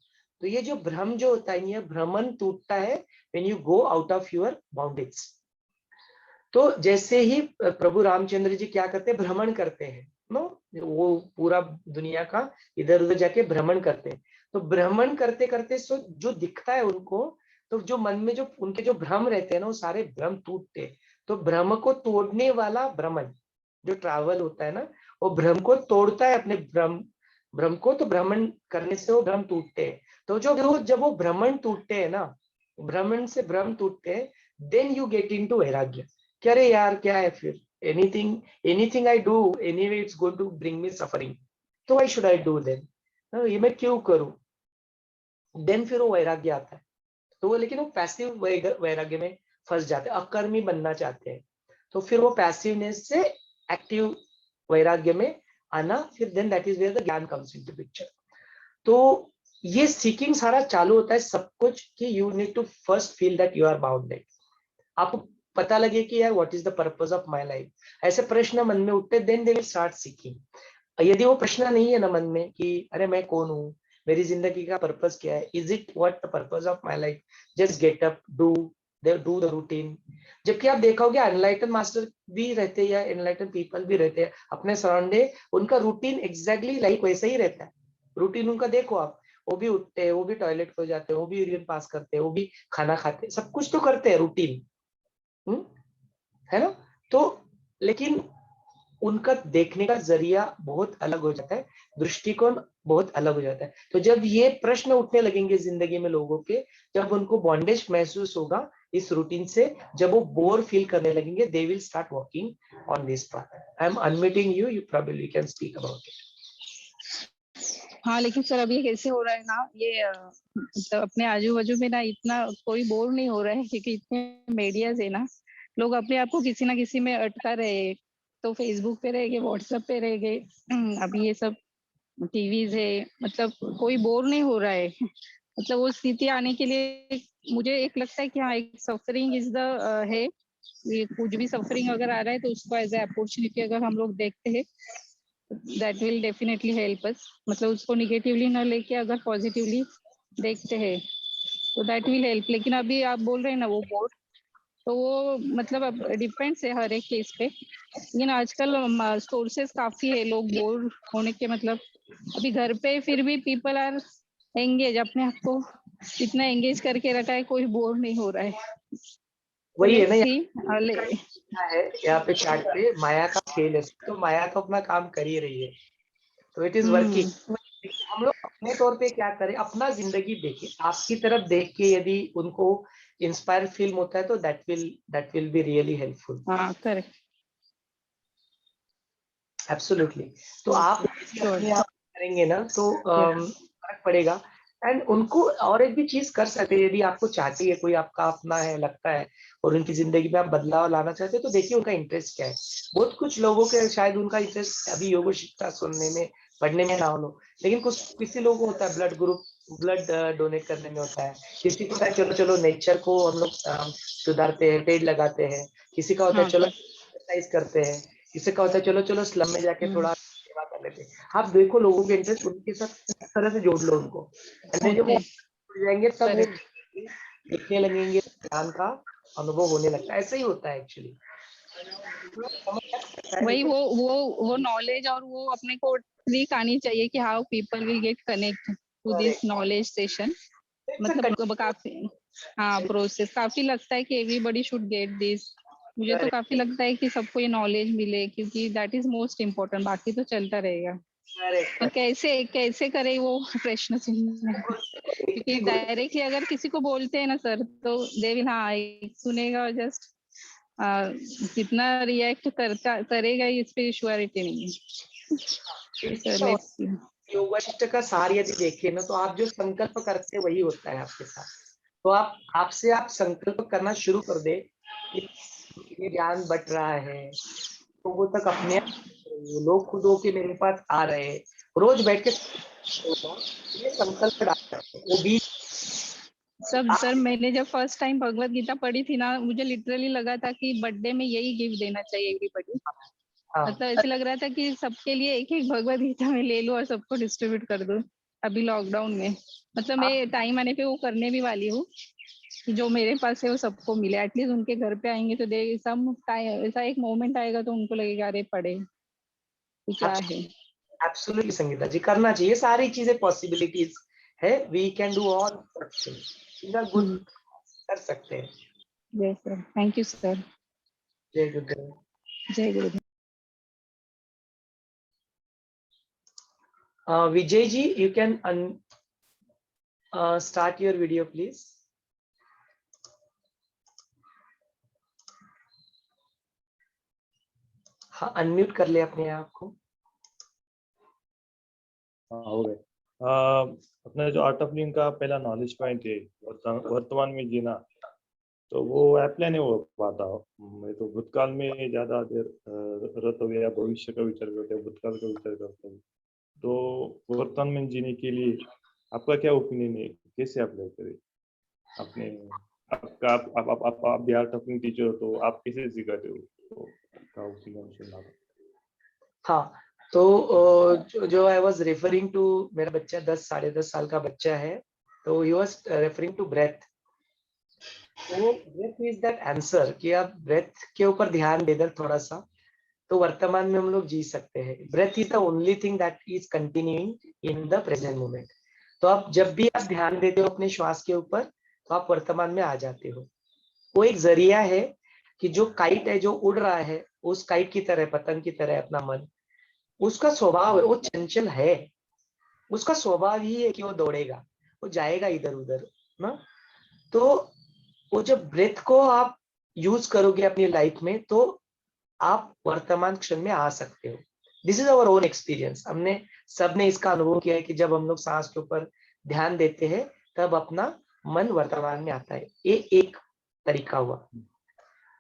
तो ये जो भ्रम जो होता है, ये भ्रमण टूटता है when you go out of your bondage. तो जैसे ही प्रभु रामचंद्र जी क्या करते हैं, भ्रमण करते हैं, नो, वो पूरा दुनिया का इधर उधर जाके भ्रमण करते हैं। तो भ्रमण करते करते सो जो दिखता है उनको, तो जो मन में जो उनके जो भ्रम रहते हैं ना, वो सारे भ्रम टूटते हैं। तो भ्रम को तोड़ने वाला भ्रमण जो ट्रैवल होता है ना, वो भ्रम को तोड़ता है, अपने भ्रम भ्रम को, तो भ्रमण करने से वो भ्रम टूटते हैं। तो जब वो भ्रमण टूटते हैं ना, भ्रमण से भ्रम टूटते हैं, देन यू गेट इनटू वैराग्य। क्या रे यार, क्या है फिर, anything I do anyway it's going to bring me suffering, तो why should I do then, ये मैं क्यों करूं। देन फिर वो वैराग्य आता है। तो वो, लेकिन वो पैसिव वैराग्य में फंस जाते हैं, अकर्मी बनना चाहते हैं। तो फिर वो पैसिवनेस से एक्टिव वैराग्य में आना, फिर then that is where the ज्ञान कम्स इनटू पिक्चर। तो ये सीकिंग सारा चालू होता है सब कुछ कि you need to first feel that you are bounded. आपको पता लगे कि यार what is the purpose of my life, ऐसे प्रश्न मन में उठते, then they will start seeking. यदि वो प्रश्न नहीं है ना मन में कि अरे मैं कौन हूँ, मेरी जिंदगी का पर्पस क्या है, is it what the purpose of my life, just get up, do the routine. जबकि आप देखोगे अनलाइटन मास्टर भी रहते हैं या एनलाइटन पीपल भी रहते हैं अपने सराउंडिंग, उनका रूटीन एग्जैक्टली लाइक वैसा ही रहता है। रूटीन उनका देखो आप, वो भी उठते हैं, वो भी टॉयलेट को जाते हैं, वो भी यूरिन पास करते हैं, वो भी खाना खाते हैं, सब कुछ तो करते हैं, रूटीन है ना। तो लेकिन उनका देखने का जरिया बहुत अलग हो जाता है, दृष्टिकोण बहुत अलग हो जाता है। तो जब ये प्रश्न उठने लगेंगे जिंदगी में लोगों के, जब उनको बॉन्डेज महसूस होगा इस रूटीन से, जब वो बोर फील करने लगेंगे, दे will start working on this path. I am unmuting you, you probably can speak about it. हाँ, लेकिन सर अभी कैसे हो रहा है ना, ये मतलब अपने आजू बाजू में ना इतना कोई बोर नहीं हो रहा है, क्योंकि इतने मीडियाज है ना, लोग अपने आप को किसी ना किसी में अटका रहे। तो फेसबुक पे रह गए, व्हाट्सएप पे रह गए, अभी ये सब टीवीज है, मतलब कोई बोर नहीं हो रहा है। मतलब वो स्थिति आने के लिए मुझे एक लगता है कि हाँ, एक सफरिंग इज द है, ये कुछ भी सफरिंग अगर आ रहा है तो उसको एज ए अपॉर्चुनिटी अगर हम लोग देखते हैं, that will definitely help us. मतलब उसको निगेटिवली ना लेके अगर पॉजिटिवली देखते हैं तो दैट विल हेल्प। लेकिन अभी आप बोल रहे हैं ना वो बोर, तो वो मतलब अब डिपेंड्स है हर एक केस पे। लेकिन आजकल सोर्सेस काफी है लोग बोर होने के, मतलब अभी घर पे फिर भी पीपल आर एंगेज, अपने आप को इतना एंगेज करके रखा है, कोई बोर नहीं हो रहा है। वही है लेट्स ना, सी। है यहाँ पे चार्ट पे माया का खेल है, तो माया तो अपना काम कर ही रही है, तो इट इज वर्किंग। हम लोग अपने तौर पे क्या करें, अपना जिंदगी देखें, आपकी तरफ देख के यदि उनको इंस्पायर फील होता है तो that will be really helpful. हाँ करेक्ट। एब्सोल्युटली। तो आप Sure. अपने आप करेंगे ना तो फर्क पड़ेगा। एंड उनको और एक भी चीज कर सकते हैं, यदि आपको चाहती है, कोई आपका अपना है लगता है और उनकी जिंदगी में आप बदलाव लाना चाहते हैं, तो देखिए उनका इंटरेस्ट क्या है। बहुत कुछ लोगों के शायद उनका इंटरेस्ट अभी योग शिक्षा सुनने में पढ़ने में ना हो, लेकिन कुछ किसी लोगों को होता है ब्लड ग्रुप, ब्लड डोनेट करने में होता है, किसी को होता है चलो चलो नेचर को हम लोग सुधारते हैं, पेड़ लगाते हैं, किसी का होता है हाँ, चलो एक्सरसाइज करते हैं, किसी का होता है चलो चलो स्लम में जाके थोड़ा सेवा कर लेते हैं। आप देखो लोगों के इंटरेस्ट उनके साथ इस तरह से जोड़ लो उनको, जब वो Okay. जुड़ जाएंगे तब वो Correct. लिखने लगेंगे, ज्ञान का अनुभव होने लगता है। ऐसा ही होता है एक्चुअली। वही वो नॉलेज और वो अपने को ट्रिक आनी चाहिए कि how people will get connect to this knowledge session. मतलब काफी हाँ प्रोसेस काफी लगता है कि एवरीबडी शुड गेट दिस। मुझे तो काफी लगता है कि सबको ये नॉलेज मिले, क्योंकि दैट इज मोस्ट इम्पोर्टेंट, बाकी तो चलता रहेगा। और कैसे कैसे करे वो प्रश्न चिन्ह है। क्योंकि डायरेक्टली अगर किसी को बोलते हैं ना सर, तो दे विल हाँ सुनेगा और जस्ट कितना रिएक्ट करेगा इस पे श्योरिटी नहीं है। योग शिक्षा का सार यदि देखें ना, तो आप जो संकल्प करते हैं वही होता है आपके साथ। तो आप संकल्प करना शुरू कर दे, ये ज्ञान बट रहा है, तो वो तक अपने लोग खुद होके मेरे पास आ रहे हैं, रोज बैठ के ये संकल्प डालते हैं वो भी। सब सर मैंने जब फर्स्ट टाइम भगवत गीता पढ़ी थी ना, मुझे लिटरली लगा था कि बर्थडे में यही गिफ्ट देना चाहिए एवरीबॉडी। मतलब ऐसे लग रहा था कि सबके लिए एक एक भगवत गीता में ले लूं और सबको डिस्ट्रीब्यूट कर दूं अभी लॉकडाउन में। मतलब मैं टाइम आने पे वो करने भी वाली हूँ कि जो मेरे पास है वो सबको मिले। एटलीस्ट उनके घर पे आएंगे तो दे सम टाइम, ऐसा एक मोमेंट आएगा तो उनको लगेगा अरे पढ़े तो क्या है। एब्सोल्युटली संगीता जी, करना चाहिए, सारी चीजें पॉसिबिलिटीज है, we can do all good, कर सकते हैं। जय सर, थैंक यू सर। जय गुरुदेव। जय गुरुदेव। Vijay ji, you can start your video please. हाँ, अनम्यूट कर ले अपने आप को। हाँ हो गए। अपना जो आर्ट ऑफ लिविंग का पहला नॉलेज पॉइंट है वर्तमान में जीना, तो वो अप्लाई नहीं हो पाता। मैं तो भूतकाल में ज्यादा देर रत हो गया, भविष्य का विचार करते हैं, भूतकाल का विचार करते हैं। तो वर्तमान में जीने के लिए आपका क्या ओपिनियन है, कैसे अप्लाई करें अपने आपका आप भी आर्ट ऑफ लिविंग टीचर हो, तो आप कैसे सिखाते हो, तो आपका ओपिनियन सुनना था। हाँ, तो जो आई वाज रेफरिंग टू, मेरा बच्चा 10-10.5 साल का बच्चा है, तो he was referring to breath. तो ब्रेथ इज दैट आंसर कि आप ब्रेथ के ऊपर ध्यान दे दर थोड़ा सा, तो वर्तमान में हम लोग जी सकते हैं। Breath is the only thing that is continuing in the present moment. तो आप जब भी आप ध्यान देते हो अपने श्वास के ऊपर, तो आप वर्तमान में आ जाते हो। वो एक जरिया है कि जो काइट है जो उड़ रहा है, उस काइट की तरह, पतंग की तरह अपना मन, उसका स्वभाव है, वो चंचल है, उसका स्वभाव ही है कि वो दौड़ेगा, वो जाएगा इधर उधर ना। तो वो जब ब्रेथ को आप यूज करोगे अपनी लाइफ में, तो आप वर्तमान क्षण में आ सकते हो। This is our own experience. हमने सबने इसका अनुभव किया है कि जब हम लोग सांस के ऊपर ध्यान देते हैं, तब अपना मन वर्तमान में आता है। ये एक तरीका हुआ।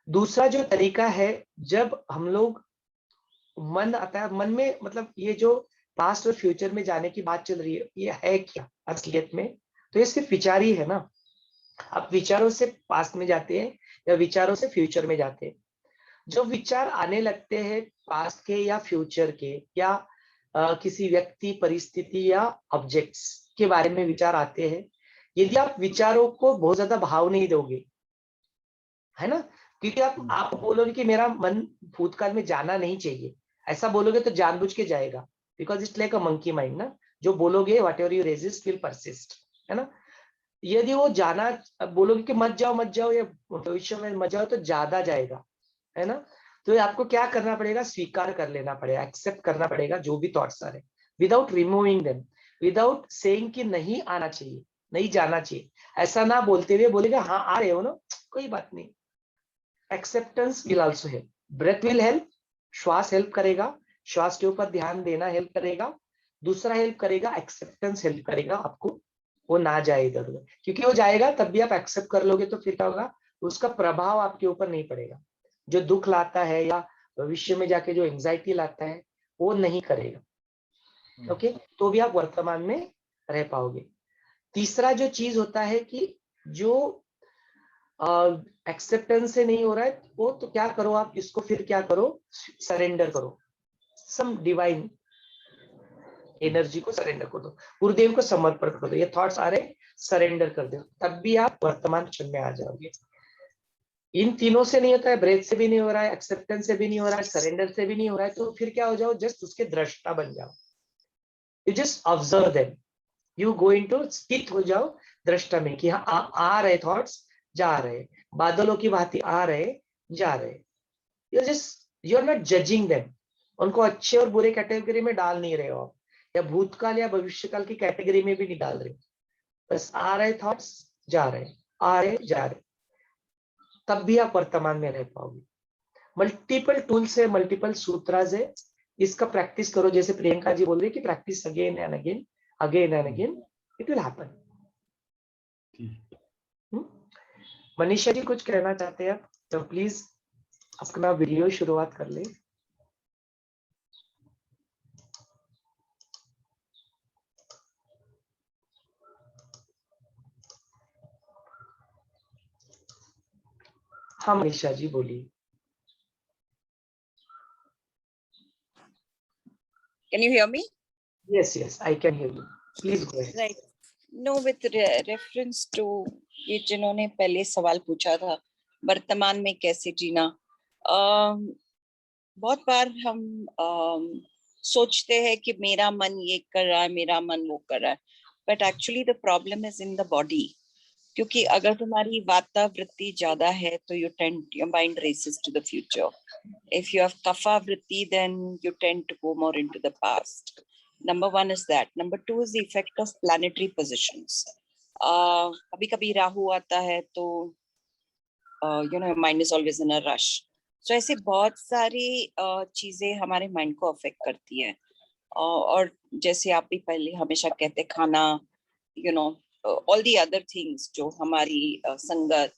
दूसरा जो तरीका है, जब हम लोग मन आता है, मन में मतलब ये जो पास्ट और फ्यूचर में जाने की बात चल रही है, ये है क्या असलियत में? तो ये सिर्फ विचार ही है ना। आप विचारों से पास्ट में जाते हैं या विचारों से फ्यूचर में जाते हैं। जब विचार आने लगते हैं पास्ट के या फ्यूचर के, या किसी व्यक्ति, परिस्थिति या ऑब्जेक्ट्स के बारे में विचार आते हैं, यदि आप विचारों को बहुत ज्यादा भाव नहीं दोगे, है ना, क्योंकि आप बोलोगे कि मेरा मन भूतकाल में जाना नहीं चाहिए, ऐसा बोलोगे तो जानबूझ के जाएगा, because it's like a monkey mind ना। जो बोलोगे what ever you resist will persist, है ना। यदि वो जाना बोलोगे कि मत जाओ या भविष्य में मत जाओ, तो ज्यादा जाएगा, है ना। तो आपको क्या करना पड़ेगा? स्वीकार कर लेना पड़ेगा, एक्सेप्ट करना पड़ेगा जो भी थॉट्स आ रहे, without removing them, without saying कि नहीं आना चाहिए, नहीं जाना चाहिए। ऐसा ना बोलते हुए बोलेगा हाँ आ रहे हो ना, कोई बात नहीं। Acceptance will also help, breath will help, श्वास हेल्प करेगा, श्वास के ऊपर ध्यान देना हेल्प करेगा। दूसरा हेल्प करेगा एक्सेप्टेंस हेल्प करेगा आपको, वो ना जाए इधर उधर, क्योंकि वो जाएगा तब भी आप एक्सेप्ट कर लोगे तो फिर क्या होगा, उसका प्रभाव आपके ऊपर नहीं पड़ेगा। जो दुख लाता है या भविष्य में जाके जो एंजाइटी लाता है वो नहीं करेगा। ओके, तो भी आप वर्तमान में रह पाओगे। तीसरा जो चीज होता है कि जो एक्सेप्टेंस से नहीं हो रहा है वो, तो क्या करो आप इसको, फिर क्या करो, सरेंडर करो, सम डिवाइन एनर्जी को सरेंडर कर दो, गुरुदेव को समर्पण कर दो। ये थॉट्स आ रहे, सरेंडर कर दो, तब भी आप वर्तमान क्षण में आ जाओगे। इन तीनों से नहीं होता है, ब्रेथ से भी नहीं हो रहा है, एक्सेप्टेंस से भी नहीं हो रहा है, सरेंडर से भी नहीं हो रहा है, तो फिर क्या हो जाओ, जस्ट उसके दृष्टा बन जाओ। You just observe them, you go into, स्थित हो जाओ दृष्टा में कि हाँ आ रहे थॉट्स, जा रहे, बादलों की भांति आ रहे, जा रहे। You just, you are not judging them, उनको अच्छे और बुरे कैटेगरी में डाल नहीं रहे हो आप, या भूतकाल या भविष्यकाल की कैटेगरी में भी नहीं डाल रहे, बस आ रहे थॉट्स, जा रहे, आ रहे, जा रहे, तब भी आप वर्तमान में रह पाओगे। मल्टीपल टूल्स है, मल्टीपल सूत्रास है, इसका प्रैक्टिस करो। जैसे प्रियंका जी बोल रही है कि practice again and again, again and again, it will happen. Manisha ji कुछ कहना चाहते हैं तो प्लीज अपना वीडियो शुरुआत कर ले। हाँ मनीषा जी बोलिए। Can you hear me? Yes, yes, I can hear you. Please go ahead. Right. No, with reference to ये जिन्होंने पहले सवाल पूछा था, वर्तमान में कैसे जीना, बहुत बार हम सोचते हैं कि मेरा मन ये कर रहा है, मेरा मन वो कर रहा है, but actually the problem is in the body. क्योंकि अगर तुम्हारी वातावृत्ति ज्यादा है तो your mind races to the future. If you have kapha vritti, then you tend to go more into the past. Number one is that. Number two is the effect of planetary positions. कभी कभी राहु आता है तो mind is always in a rush. So ऐसे बहुत सारी चीजें हमारे माइंड को अफेक्ट करती है। और जैसे आप भी पहले हमेशा कहते, खाना, all the other things जो हमारी संगत,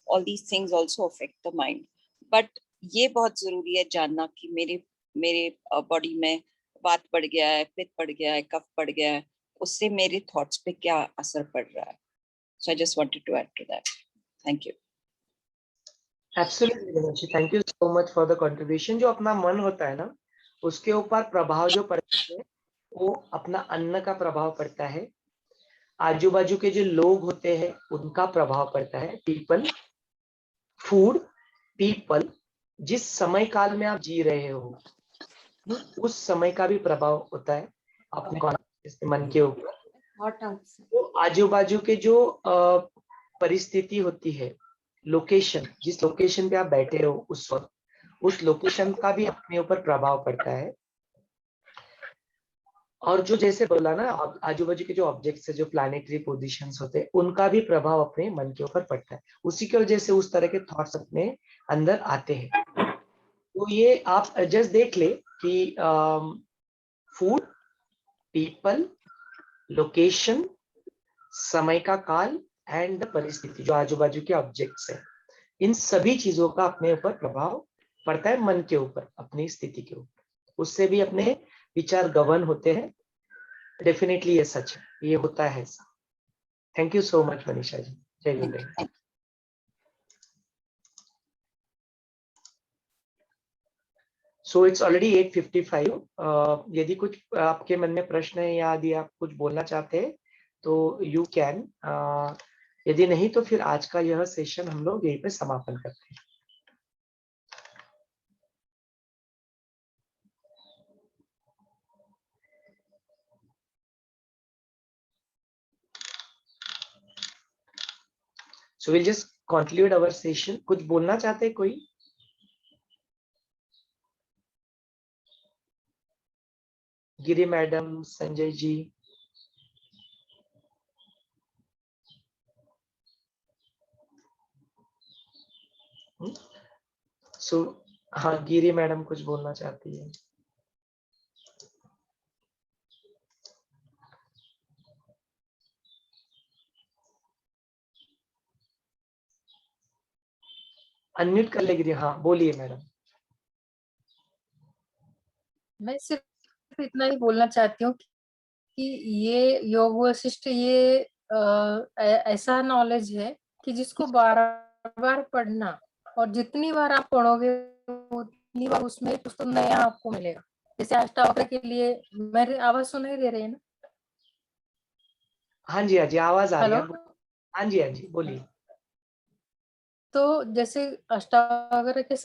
all these things also affect the mind. But ये बहुत जरूरी है जानना कि मेरे बॉडी में वात बढ़ गया है, पित्त बढ़ गया है, कफ बढ़ गया है, उससे मेरे थॉट्स पे क्या असर पड़ रहा है। So I just wanted to add to that. Thank you. Absolutely, Minashi. Thank you so much for the contribution. जो अपना मन होता है ना, उसके ऊपर प्रभाव जो पड़ता है वो अपना अन्न का प्रभाव पड़ता है, आजू बाजू के जो लोग होते हैं उनका प्रभाव पड़ता है, पीपल, फूड, पीपल, जिस समय काल में आप जी रहे हो उस समय का भी प्रभाव होता है अपने मन के ऊपर। तो आजू बाजू के जो परिस्थिति होती है, लोकेशन, जिस लोकेशन पे आप बैठे हो उस वक्त, उस लोकेशन का भी अपने ऊपर प्रभाव पड़ता है। और जो जैसे बोला ना, आजू बाजू के जो ऑब्जेक्ट्स है, जो प्लैनेटरी पोजीशंस होते हैं, उनका भी प्रभाव अपने मन के ऊपर पड़ता है। उसी की वजह से उस तरह के थॉट्स अपने अंदर आते हैं। तो ये आप जस्ट देख ले कि फूड, पीपल, लोकेशन, समय का काल एंड परिस्थिति, जो आजू बाजू के ऑब्जेक्ट्स है, इन सभी चीजों का अपने ऊपर प्रभाव पड़ता है, मन के ऊपर, अपनी स्थिति के ऊपर। उससे भी अपने विचार गवर्न होते हैं। डेफिनेटली ये सच है, ये होता है ऐसा। Thank you so much Manisha ji. जय गुरुदेव। So it's already 8:55। यदि कुछ आपके मन में प्रश्न है या यदि आप कुछ बोलना चाहते हैं तो यू कैन, यदि नहीं तो फिर आज का यह सेशन हम लोग यहीं पे समापन करते हैं। So we'll just conclude our session. कुछ बोलना चाहते हैं कोई? गिरी मैडम, संजय जी। सो हाँ, गिरी मैडम कुछ बोलना चाहती है। अनम्यूट कर ले गिरी। हाँ बोलिए मैडम। मैं सिर्फ इतना ही बोलना चाहती हूँ कि ये योग वशिष्ठ ये ऐसा नॉलेज है कि जिसको बार बार पढ़ना, और जितनी बार आप पढ़ोगे उतनी बार उसमें कुछ तो नया आपको मिलेगा। जैसे अष्टावक्र के लिए, मेरी आवाज सुनाई दे रही है ना? हाँ जी, हाँ जी, आवाज आ रही है। हेलो। हाँ जी, हाँ जी, बोलिए। तो जैसे अष्टावक्र के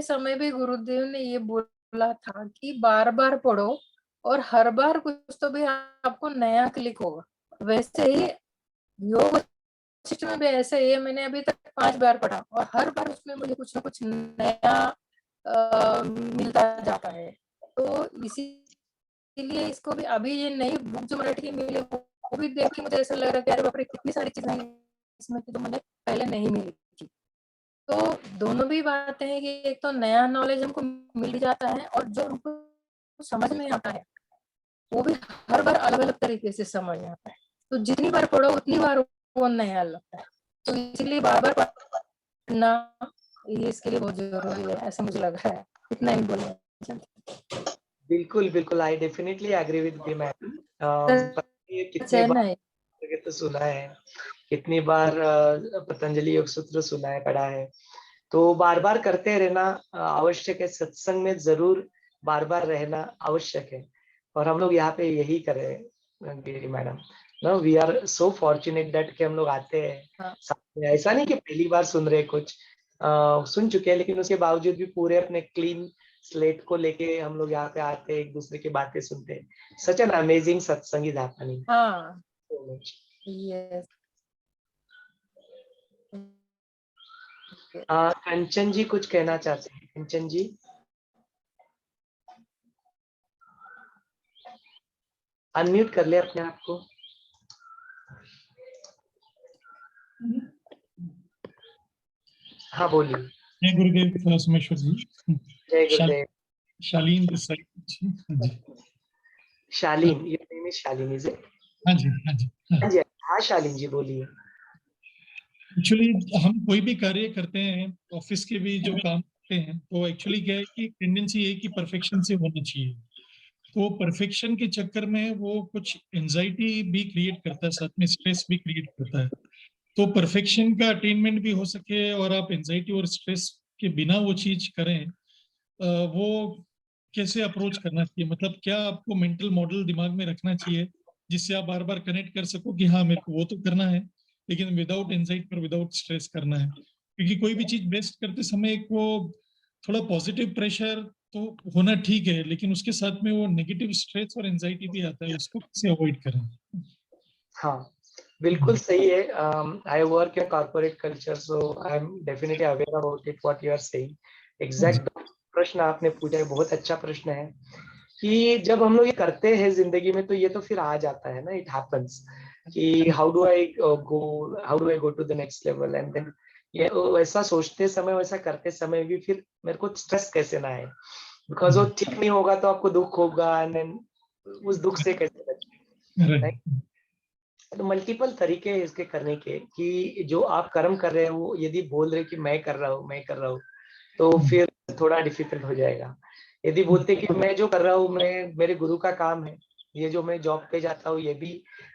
समय पे गुरुदेव ने ये बोला था कि बार बार पढ़ो और हर बार कुछ तो भी आपको नया क्लिक होगा। वैसे ही योग वशिष्ठ में भी ऐसे ही है। मैंने अभी तक 5 बार पढ़ा और हर बार उसमें मुझे कुछ ना कुछ नया मिलता जाता है। तो इसीलिए इसको भी, अभी ये नई बुक जो मराठी की मिली वो भी देख के मुझे ऐसा लग रहा है कि अरे बाप रे, कितनी सारी चीजें इसमें जो मुझे पहले नहीं मिली थी। तो दोनों भी बातें हैं कि एक तो नया नॉलेज हमको मिल जाता है और जो हमको समझ में आता है वो भी हर बार अलग अलग तरीके से समझ में आता है। तो जितनी बार पढ़ो उतनी बार वो नया लगता है। तो इसलिए बार बार पढ़ना ये इसके लिए बहुत जरूरी है, ऐसा मुझे लग रहा है। इतना ही बोलना। बिल्कुल बिल्कुल, I definitely agree with you ma'am. कितने बार नहीं, तो सुना है, कितनी बार पतंजलि योग सूत्र सुना है, पढ़ा है। तो बार बार करते रहना आवश्यक है। सत्संग में जरूर बार बार रहना आवश्यक है। और हम लोग यहाँ पे यही कर रहे हैं Giri madam. No, we are so fortunate that कि हम लोग आते हैं हाँ। साथ में। ऐसा नहीं कि पहली बार सुन रहे कुछ, सुन चुके हैं, लेकिन उसके बावजूद भी पूरे अपने क्लीन स्लेट को लेके हम लोग यहाँ पे आते हैं, एक दूसरे की बातें सुनते हैं। सच एन अमेजिंग सत्संग इज हैपनिंग। हाँ, यस। कंचन जी कुछ कहना चाहते हैं? कंचन जी अनम्यूट कर ले अपने आप को। हाँ बोलिए। जय गुरुदेव सोमेश्वर जी। जय गुरुदेव। Shalin this side ji. हाँ जी, Shalin, your name is Shalin is it? हाँ जी, हाँ जी, हाँ। हाँ जी, हाँ शालीन जी बोलिए। एक्चुअली हम कोई भी कार्य करते हैं, ऑफिस के भी जो काम करते हैं, तो एक्चुअली क्या है कि टेंडेंसी है कि परफेक्शन से होना चाहिए। तो परफेक्शन के चक्कर में वो कुछ एंजाइटी भी क्रिएट करता है, साथ में स्ट्रेस भी क्रिएट करता है। तो परफेक्शन का अटेनमेंट भी हो सके और आप एंजाइटी और स्ट्रेस के बिना वो चीज करें, वो कैसे अप्रोच करना चाहिए? मतलब क्या आपको मेंटल मॉडल दिमाग में रखना चाहिए जिससे आप बार बार कनेक्ट कर सको कि हाँ मेरे को वो तो करना है, लेकिन विदाउट एंजाइटी और विदाउट स्ट्रेस करना है। क्योंकि कोई भी चीज बेस्ट करते समय एक वो थोड़ा पॉजिटिव प्रेशर तो होना ठीक है, लेकिन उसके साथ में वो नेगेटिव स्ट्रेस और एंजाइटी भी आता है, उसको कैसे अवॉइड करें? हाँ बिल्कुल सही है। I work in corporate culture, so I am definitely aware about it what you are saying. Exact प्रश्न आपने पूछा है, बहुत अच्छा प्रश्न है। कि जब हम लोग ये करते हैं जिंदगी में तो ये तो फिर आ जाता है ना, इट हैपेंस कि how do I go to the next level, and then ये वैसा सोचते समय, वैसा करते समय भी फिर मेरे को स्ट्रेस कैसे ना आए, बिकॉज वो ठीक नहीं होगा तो आपको दुख होगा, एंड देन उस दुख से कैसे बचें। तो मल्टीपल तरीके हैं इसके करने के, कि जो आप कर्म कर रहे हो वो यदि बोल रहे कि मैं कर रहा हूँ, मैं कर रहा हूँ, तो फिर थोड़ा डिफिकल्ट हो जाएगा। यदि बोलते कि मैं जो कर रहा हूँ, मैं, मेरे गुरु का काम है, ये जो मैं जॉब पे जाता हूँ ये भी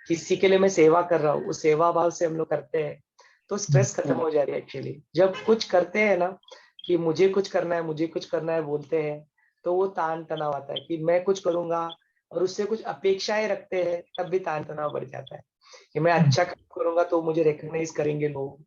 किसी के लिए मैं सेवा कर रहा हूँ, उस सेवा भाव से हम लोग करते हैं, तो स्ट्रेस खत्म हो जाती है। एक्चुअली जब कुछ करते हैं ना कि मुझे कुछ करना है, मुझे कुछ करना है बोलते हैं, तो वो तान तनाव आता है कि मैं कुछ करूंगा और उससे कुछ अपेक्षाएं रखते हैं, तब भी तान तनाव बढ़ जाता है कि मैं अच्छा काम करूंगा तो मुझे रिकॉग्नाइज करेंगे लोग,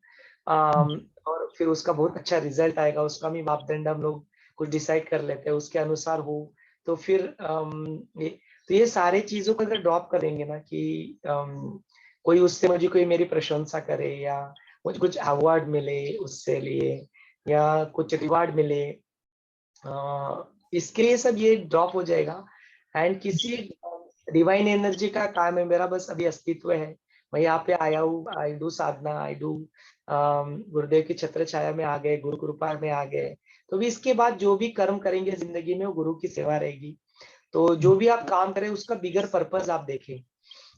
और फिर उसका बहुत अच्छा रिजल्ट आएगा, उसका भी मापदंड हम लोग कुछ डिसाइड कर लेते हैं, उसके अनुसार हो तो फिर तो ये सारे चीजों को अगर ड्रॉप करेंगे ना कि कोई उससे मुझे, कोई मेरी प्रशंसा करे या मुझे कुछ अवार्ड मिले उससे लिए या कुछ रिवार्ड मिले, इसके लिए सब ये ड्रॉप हो जाएगा। एंड किसी डिवाइन एनर्जी का काम है, मेरा बस अभी अस्तित्व है, मैं यहाँ पे आया हूँ, I do Sadhana, I do गुरुदेव की छत्र छाया में आ गए, गुरु कृपा में आ गए, तो भी इसके बाद जो भी कर्म करेंगे जिंदगी में वो गुरु की सेवा रहेगी। तो जो भी आप काम करें उसका बिगर पर्पस आप देखें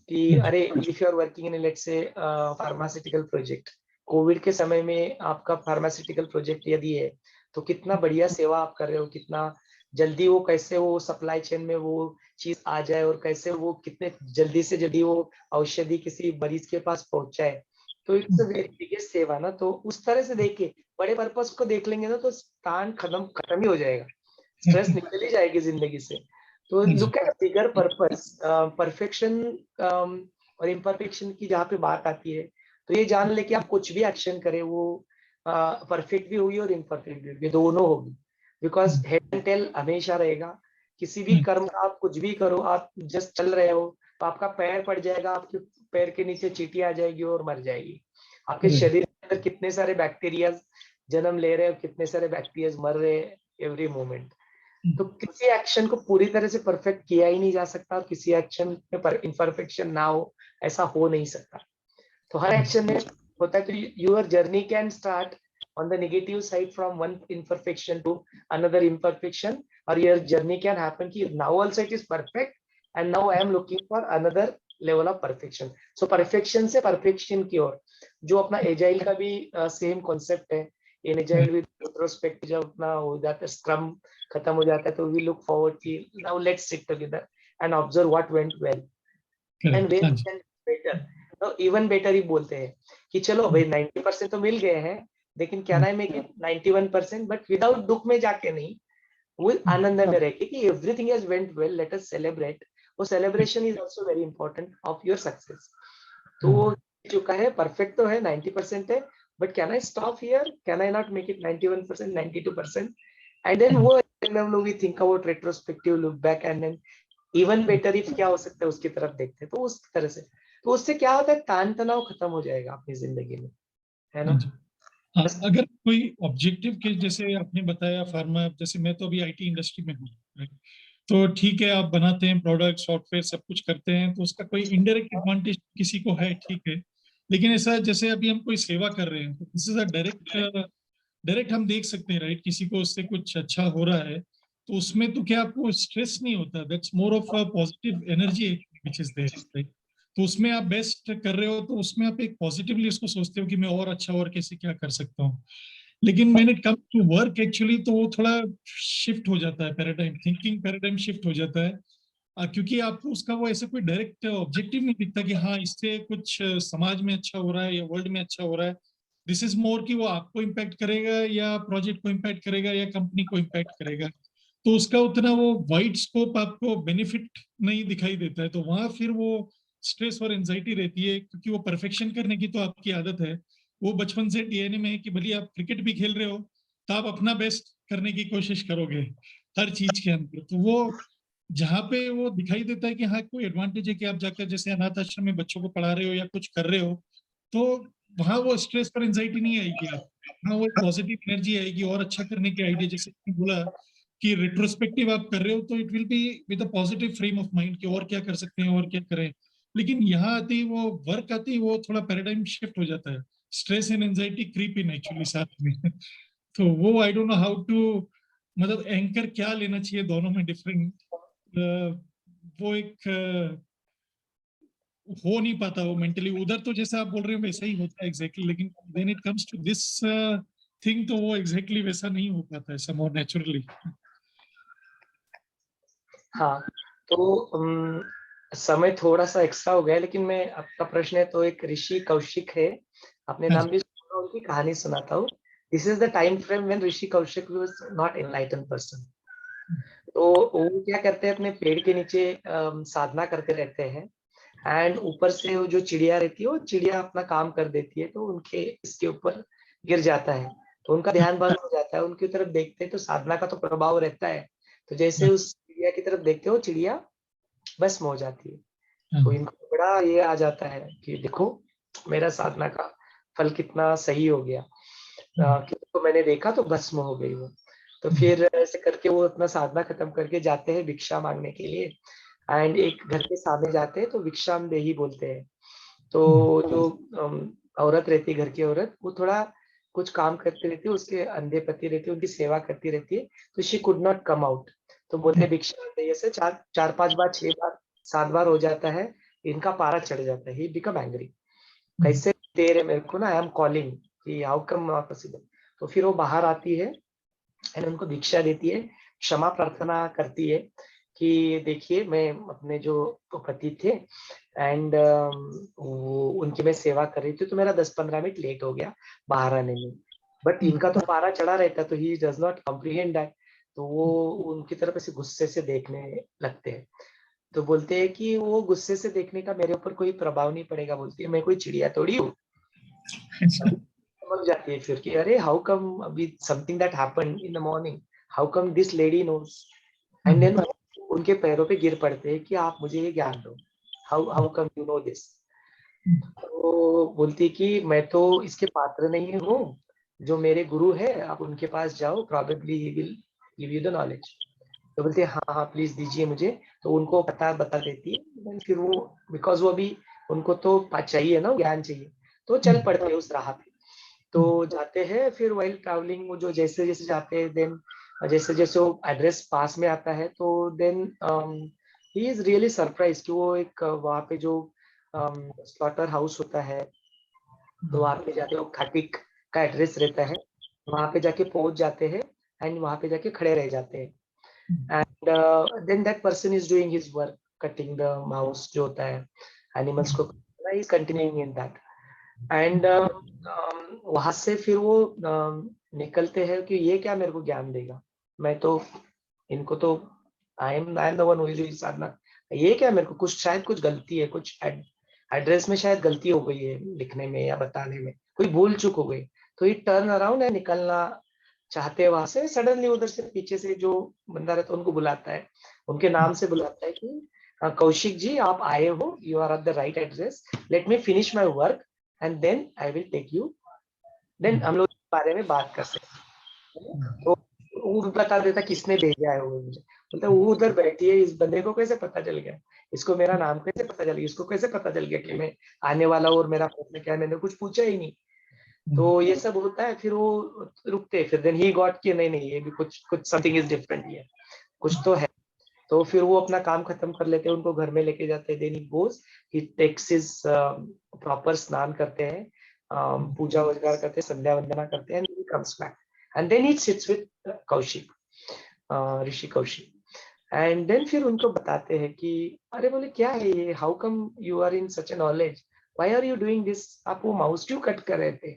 कि अरे if you are working in let's say pharmaceutical project, Covid के समय में आपका फार्मास्यूटिकल प्रोजेक्ट यदि है तो कितना बढ़िया सेवा आप कर रहे हो, कितना जल्दी वो कैसे वो सप्लाई चेन में वो चीज आ जाए और कैसे वो कितने जल्दी से जल्दी वो औषधि किसी मरीज के पास पहुंचाए, तो इट्स अ वेरी बिगेस्ट सेवा ना। तो उस तरह से देखिए, बड़े पर्पस को देख लेंगे ना तो तान खत्म ही हो जाएगा, स्ट्रेस निकल ही जाएगी जिंदगी से। तो look at bigger purpose. Perfection और इम्परफेक्शन की जहाँ पे बात आती है तो ये जान ले कि आप कुछ भी एक्शन करें वो परफेक्ट भी होगी और इम्परफेक्ट भी होगी, दोनों होगी। बिकॉज हेड एंड टेल हमेशा रहेगा। किसी भी कर्म का आप कुछ भी करो, आप जस्ट चल रहे हो तो आपका पैर पड़ जाएगा, आपके पैर के नीचे चींटी आ जाएगी और मर जाएगी। आपके शरीर के अंदर कितने सारे बैक्टीरिया जन्म ले रहे हैं, कितने सारे बैक्टीरिया मर रहे हैं एवरी मोमेंट। तो किसी एक्शन को पूरी तरह से परफेक्ट किया ही नहीं जा सकता, और किसी एक्शन में इम्परफेक्शन ना हो ऐसा हो नहीं सकता। तो हर एक्शन में होता है। तो your journey can start on the negative side from one imperfection to another imperfection, or your journey can happen ki now also it is perfect and now I am looking for another level of perfection. So perfection से perfection की ओर, जो अपना agile का भी same concept है। इन agile with retrospect जब अपना हो जाता है, स्क्रम खत्म हो जाता है, तो वी लुक फॉरवर्ड की now let's sit together and observe what went well and where can better. तो इवन बेटर ही बोलते हैं कि चलो भाई 90% तो मिल गए हैं, लेकिन क्या ना मेक इट 91%, बट विदाउट दुख में जाके नहीं, वो आनंद में रह के कि everything has went well, let us celebrate. वो celebration is also very important of your success. तो वो चुका है, परफेक्ट तो है, 90% है, but can I stop here, can I not make it 91%, 92%, and then वो we think about retrospective look back and then even better if क्या हो सकता है उसकी तरफ देखते हैं। तो उस तरह से, तो उससे क्या होता है, तान तनाव खत्म हो जाएगा अपनी जिंदगी में, है ना। हाँ, अगर कोई ऑब्जेक्टिव के जैसे आपने बताया फार्मा, जैसे मैं तो अभी आईटी इंडस्ट्री में हूँ, तो ठीक है आप बनाते हैं प्रोडक्ट सॉफ्टवेयर सब कुछ करते हैं, तो उसका कोई इनडायरेक्ट एडवांटेज किसी को है, ठीक है। लेकिन ऐसा जैसे अभी हम कोई सेवा कर रहे हैं तो दिस इज अ डायरेक्ट हम देख सकते हैं, राइट, किसी को उससे कुछ अच्छा हो रहा है तो उसमें तो क्या आपको स्ट्रेस नहीं होता, that's more of a positive energy which is there, right. तो उसमें आप बेस्ट कर रहे हो तो उसमें आप एक पॉजिटिवली उसको सोचते हो कि मैं और अच्छा और कैसे क्या कर सकता हूँ। लेकिन when it comes to work actually तो वो थोड़ा शिफ्ट हो जाता है, पैराडाइम, थिंकिंग पैराडाइम शिफ्ट हो जाता है, क्योंकि आपको उसका वो ऐसा कोई डायरेक्ट ऑब्जेक्टिव नहीं दिखता कि हाँ इससे कुछ समाज में अच्छा हो रहा है या वर्ल्ड में अच्छा हो रहा है। दिस इज मोर कि वो आपको इम्पैक्ट करेगा या प्रोजेक्ट को इम्पैक्ट करेगा या कंपनी को इम्पैक्ट करेगा, तो उसका उतना वो वाइड स्कोप आपको बेनिफिट नहीं दिखाई देता है। तो वहां फिर वो स्ट्रेस और एंजाइटी रहती है, क्योंकि वो परफेक्शन करने की तो आपकी आदत है, वो बचपन से डीएनए में है कि भले आप क्रिकेट भी खेल रहे हो तो आप अपना बेस्ट करने की कोशिश करोगे हर चीज के अंदर। तो वो जहाँ पे वो दिखाई देता है कि हाँ कोई एडवांटेज है कि आप जाकर जैसे अनाथ आश्रम में बच्चों को पढ़ा रहे हो या कुछ कर रहे हो, तो वहां वो स्ट्रेस और एंजाइटी नहीं आएगी आप, हाँ वो पॉजिटिव एनर्जी आएगी और अच्छा करने की आइडिया। जैसे बोला कि रिट्रोस्पेक्टिव आप कर रहे हो तो it will be with a positive frame of mind कि और क्या कर सकते हैं और क्या करें। लेकिन यहाँ आते ही वो वर्क आते ही वो थोड़ा पैराडाइम शिफ्ट हो जाता है, stress and anxiety creep in actually साथ में। तो वो I don't know how to, मतलब एंकर क्या लेना चाहिए दोनों में डिफरेंट, वो एक हो नहीं पाता वो मेंटली। उधर तो जैसा आप बोल रहे हो वैसा ही होता है एग्जैक्टली, लेकिन when it comes to this thing तो वो एग्जैक्टली वैसा नहीं हो पाता है, ऐसा मोर नेचुरली। हाँ, तो समय थोड़ा सा एक्स्ट्रा हो गया, लेकिन मैं आपका प्रश्न है तो एक ऋषि कौशिक है, अपने नाम भी सुना, उनकी कहानी सुनाता हूँ। This is the time frame when Rishi Kaushik was not enlighten person. तो वो क्या करते हैं, अपने पेड़ के नीचे साधना करते रहते हैं, एंड ऊपर से वो जो चिड़िया रहती है वो चिड़िया अपना काम कर देती है, तो उनके इसके ऊपर गिर जाता है, तो उनका ध्यान भंग हो जाता है। उनकी तरफ देखते हैं तो साधना का तो प्रभाव रहता है, तो जैसे उस चिड़िया की तरफ देखते हो चिड़िया भस्म हो जाती है। तो इनको बड़ा ये आ जाता है कि देखो मेरा साधना का फल कितना सही हो गया, तो मैंने देखा तो भस्म हो गई वो। तो फिर ऐसे करके वो अपना साधना खत्म करके जाते हैं भिक्षा मांगने के लिए, एंड एक घर के सामने जाते हैं तो भिक्षाम देही बोलते हैं। तो जो औरत रहती है, घर की औरत, वो थोड़ा कुछ काम करती रहती है, उसके अंधे पति रहते हैं, उनकी सेवा करती रहती है, तो she could not come out. तो बोलते भिक्षा चाहिए से 4-5 बार, 6 बार, 7 बार हो जाता है, इनका पारा चढ़ जाता है, ही बिकम एंग्री, कैसे दे रहे मेरे को ना, आई एम कॉलिंग कि हाउ कम नॉट पॉसिबल। तो फिर वो बाहर आती है एंड उनको भिक्षा देती है, क्षमा प्रार्थना करती है कि देखिए मैं अपने जो पति थे एंड वो उनकी मैं सेवा कर रही थी, तो मेरा 10-15 मिनट लेट हो गया बाहर आने में, बट इनका तो पारा चढ़ा रहता, तो he does not comprehend that. तो वो उनकी तरफ ऐसे गुस्से से देखने लगते हैं। तो बोलते हैं कि वो गुस्से से देखने का मेरे ऊपर कोई प्रभाव नहीं पड़ेगा, बोलती है मैं कोई चिड़िया थोड़ी हूँ। समझ जाती है फिर कि अरे हाउ कम अभी something that happened in the morning, how come this lady knows, and then उनके पैरों पे गिर पड़ते हैं कि आप मुझे ये ज्ञान दो, how come you know this. तो बोलती कि मैं तो इसके पात्र नहीं हूँ, जो मेरे गुरु है आप उनके पास जाओ, probably he will give you the knowledge. तो बोलते हाँ हाँ प्लीज दीजिए मुझे। तो उनको पता बता देती है, फिर वो बिकॉज वो अभी उनको तो चाहिए ना, ज्ञान चाहिए, तो चल पड़ते हैं उस राह पे। तो जाते हैं, फिर वाइल ट्रैवलिंग वो जो जैसे जैसे जाते हैं, देन जैसे जैसे वो एड्रेस पास में आता है, तो then he is really surprise कि वो एक वहाँ पे जो स्लॉटर हाउस होता है, तो वहाँ पे जाके वो खाटिक का एड्रेस रहता है, वहाँ पे जाके पहुंच जाते हैं एंड वहाँ पे जाके खड़े रह जाते हैं, and then that person is doing his work, cutting the mouse जो होता है एनिमल्स को, is continuing in that. And वहां से फिर वो निकलते हैं कि ये क्या मेरे को ज्ञान देगा, मैं तो इनको तो I am the one who is doing sadhana, ये क्या मेरे को कुछ शायद कुछ गलती है, कुछ एड्रेस में शायद गलती हो गई है लिखने में या बताने में, कोई भूल चूक हो गई। तो ये टर्न अराउंड है, निकलना चाहते हैं वहां से, सडनली उधर से पीछे से जो बंदा रहता है उनको बुलाता है, उनके नाम से बुलाता है कि कौशिक जी आप आए हो, you are at the right address, let me finish my work and then I will take you, then हम लोग इस बारे में बात कर सकते हैं। तो वो बता देता किसने भेजा है वो मुझे, बोलता वो उधर बैठी है, इस बंदे को कैसे पता चल गया, इसको मेरा नाम कैसे पता चल गया, इसको कैसे पता चल गया कि मैं आने वाला और मेरा प्रश्न क्या है, मैंने कुछ पूछा ही नहीं। तो ये सब होता है, फिर वो रुकते, फिर देन ही गॉट कि नहीं नहीं ये भी कुछ समथिंग इज डिफरेंट, है कुछ तो है। तो फिर वो अपना काम खत्म कर लेते हैं, उनको घर में लेके जाते हैं, then he goes, he takes his proper स्नान करते हैं, पूजा वगैरह करते हैं, संध्या वंदना करते हैं, and he comes back and then he sits with Kaushik, Rishi Kaushik, and then फिर उनको बताते हैं कि अरे बोले क्या है ये, how come you are in such a knowledge, why are you doing this, आप वो माउस क्यों कट कर रहे थे।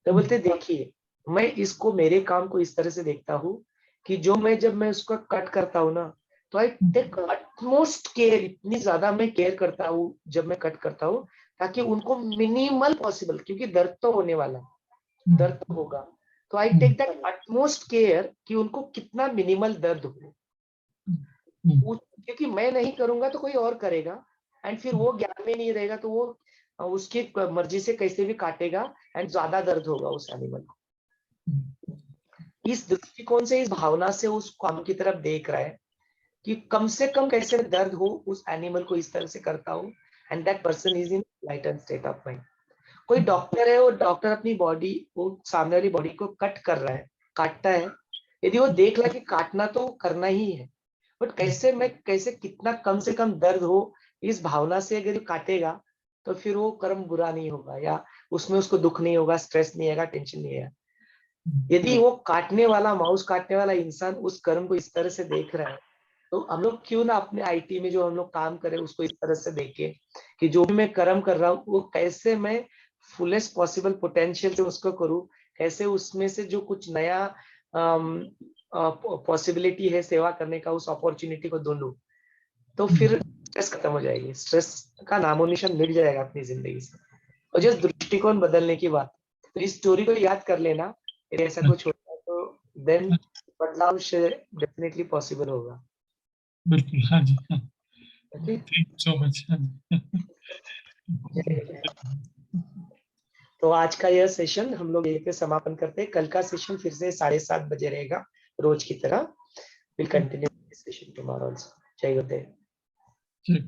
तो बोलते देखिए मैं इसको, मेरे काम को इस तरह से देखता हूँ कि जो मैं जब मैं उसको कट करता हूँ ना, तो आई टेक अटमोस्ट केयर, इतनी ज्यादा मैं केयर करता हूँ जब मैं कट करता हूँ, ताकि उनको मिनिमल पॉसिबल, क्योंकि दर्द तो होने वाला, दर्द तो होगा, तो I take that utmost care कि उनको कितना मिनिमल दर्द हो, क्योंकि मैं नहीं करूंगा तो कोई और करेगा, एंड फिर वो ज्ञान में नहीं रहेगा, तो वो उसकी मर्जी से कैसे भी काटेगा एंड ज्यादा दर्द होगा उस एनिमल को। इस दृष्टिकोण से, इस भावना से उस काम की तरफ देख रहा है कि कम से कम कैसे दर्द हो उस एनिमल को, इस तरह से करता हूँ, and that person is in lighten state of mind. कोई डॉक्टर है, वो डॉक्टर अपनी बॉडी, वो सामने वाली बॉडी को कट कर रहा है, काटता है, यदि वो देख ला कि काटना तो करना ही है, बट कैसे कितना कम से कम दर्द हो, इस भावना से अगर काटेगा तो फिर वो कर्म बुरा नहीं होगा, या उसमें उसको दुख नहीं होगा, स्ट्रेस नहीं आएगा, टेंशन नहीं आएगा। यदि वो काटने वाला, माउस काटने वाला इंसान उस कर्म को इस तरह से देख रहा है, तो हम लोग क्यों ना अपने आईटी में जो हम लोग काम करें उसको इस तरह से देखें कि जो भी मैं कर्म कर रहा हूँ वो कैसे मैं फुलेस्ट पॉसिबल पोटेंशियल से उसको करूँ, कैसे उसमें से जो कुछ नया पॉसिबिलिटी है सेवा करने का, उस अपॉर्चुनिटी को ढूंढूं, तो फिर स्ट्रेस खत्म हो जाएगी, स्ट्रेस का नामो निशान मिट जाएगा अपनी जिंदगी से। और जस्ट दृष्टिकोण बदलने की बात, तो इस स्टोरी को याद कर लेना, यदि ऐसा कुछ होता है तो देन बदलाव डेफिनेटली पॉसिबल होगा। बिल्कुल, हाँ जी, हाँ। Okay, thank you so much. हाँ जी। तो आज का यह सेशन हम लोग यहीं पे समापन करते हैं। कल का सेशन फिर से 7:30 बजे रहेगा रोज की तरह। Will continue session tomorrow also. जय गुरुदेव। ठीक।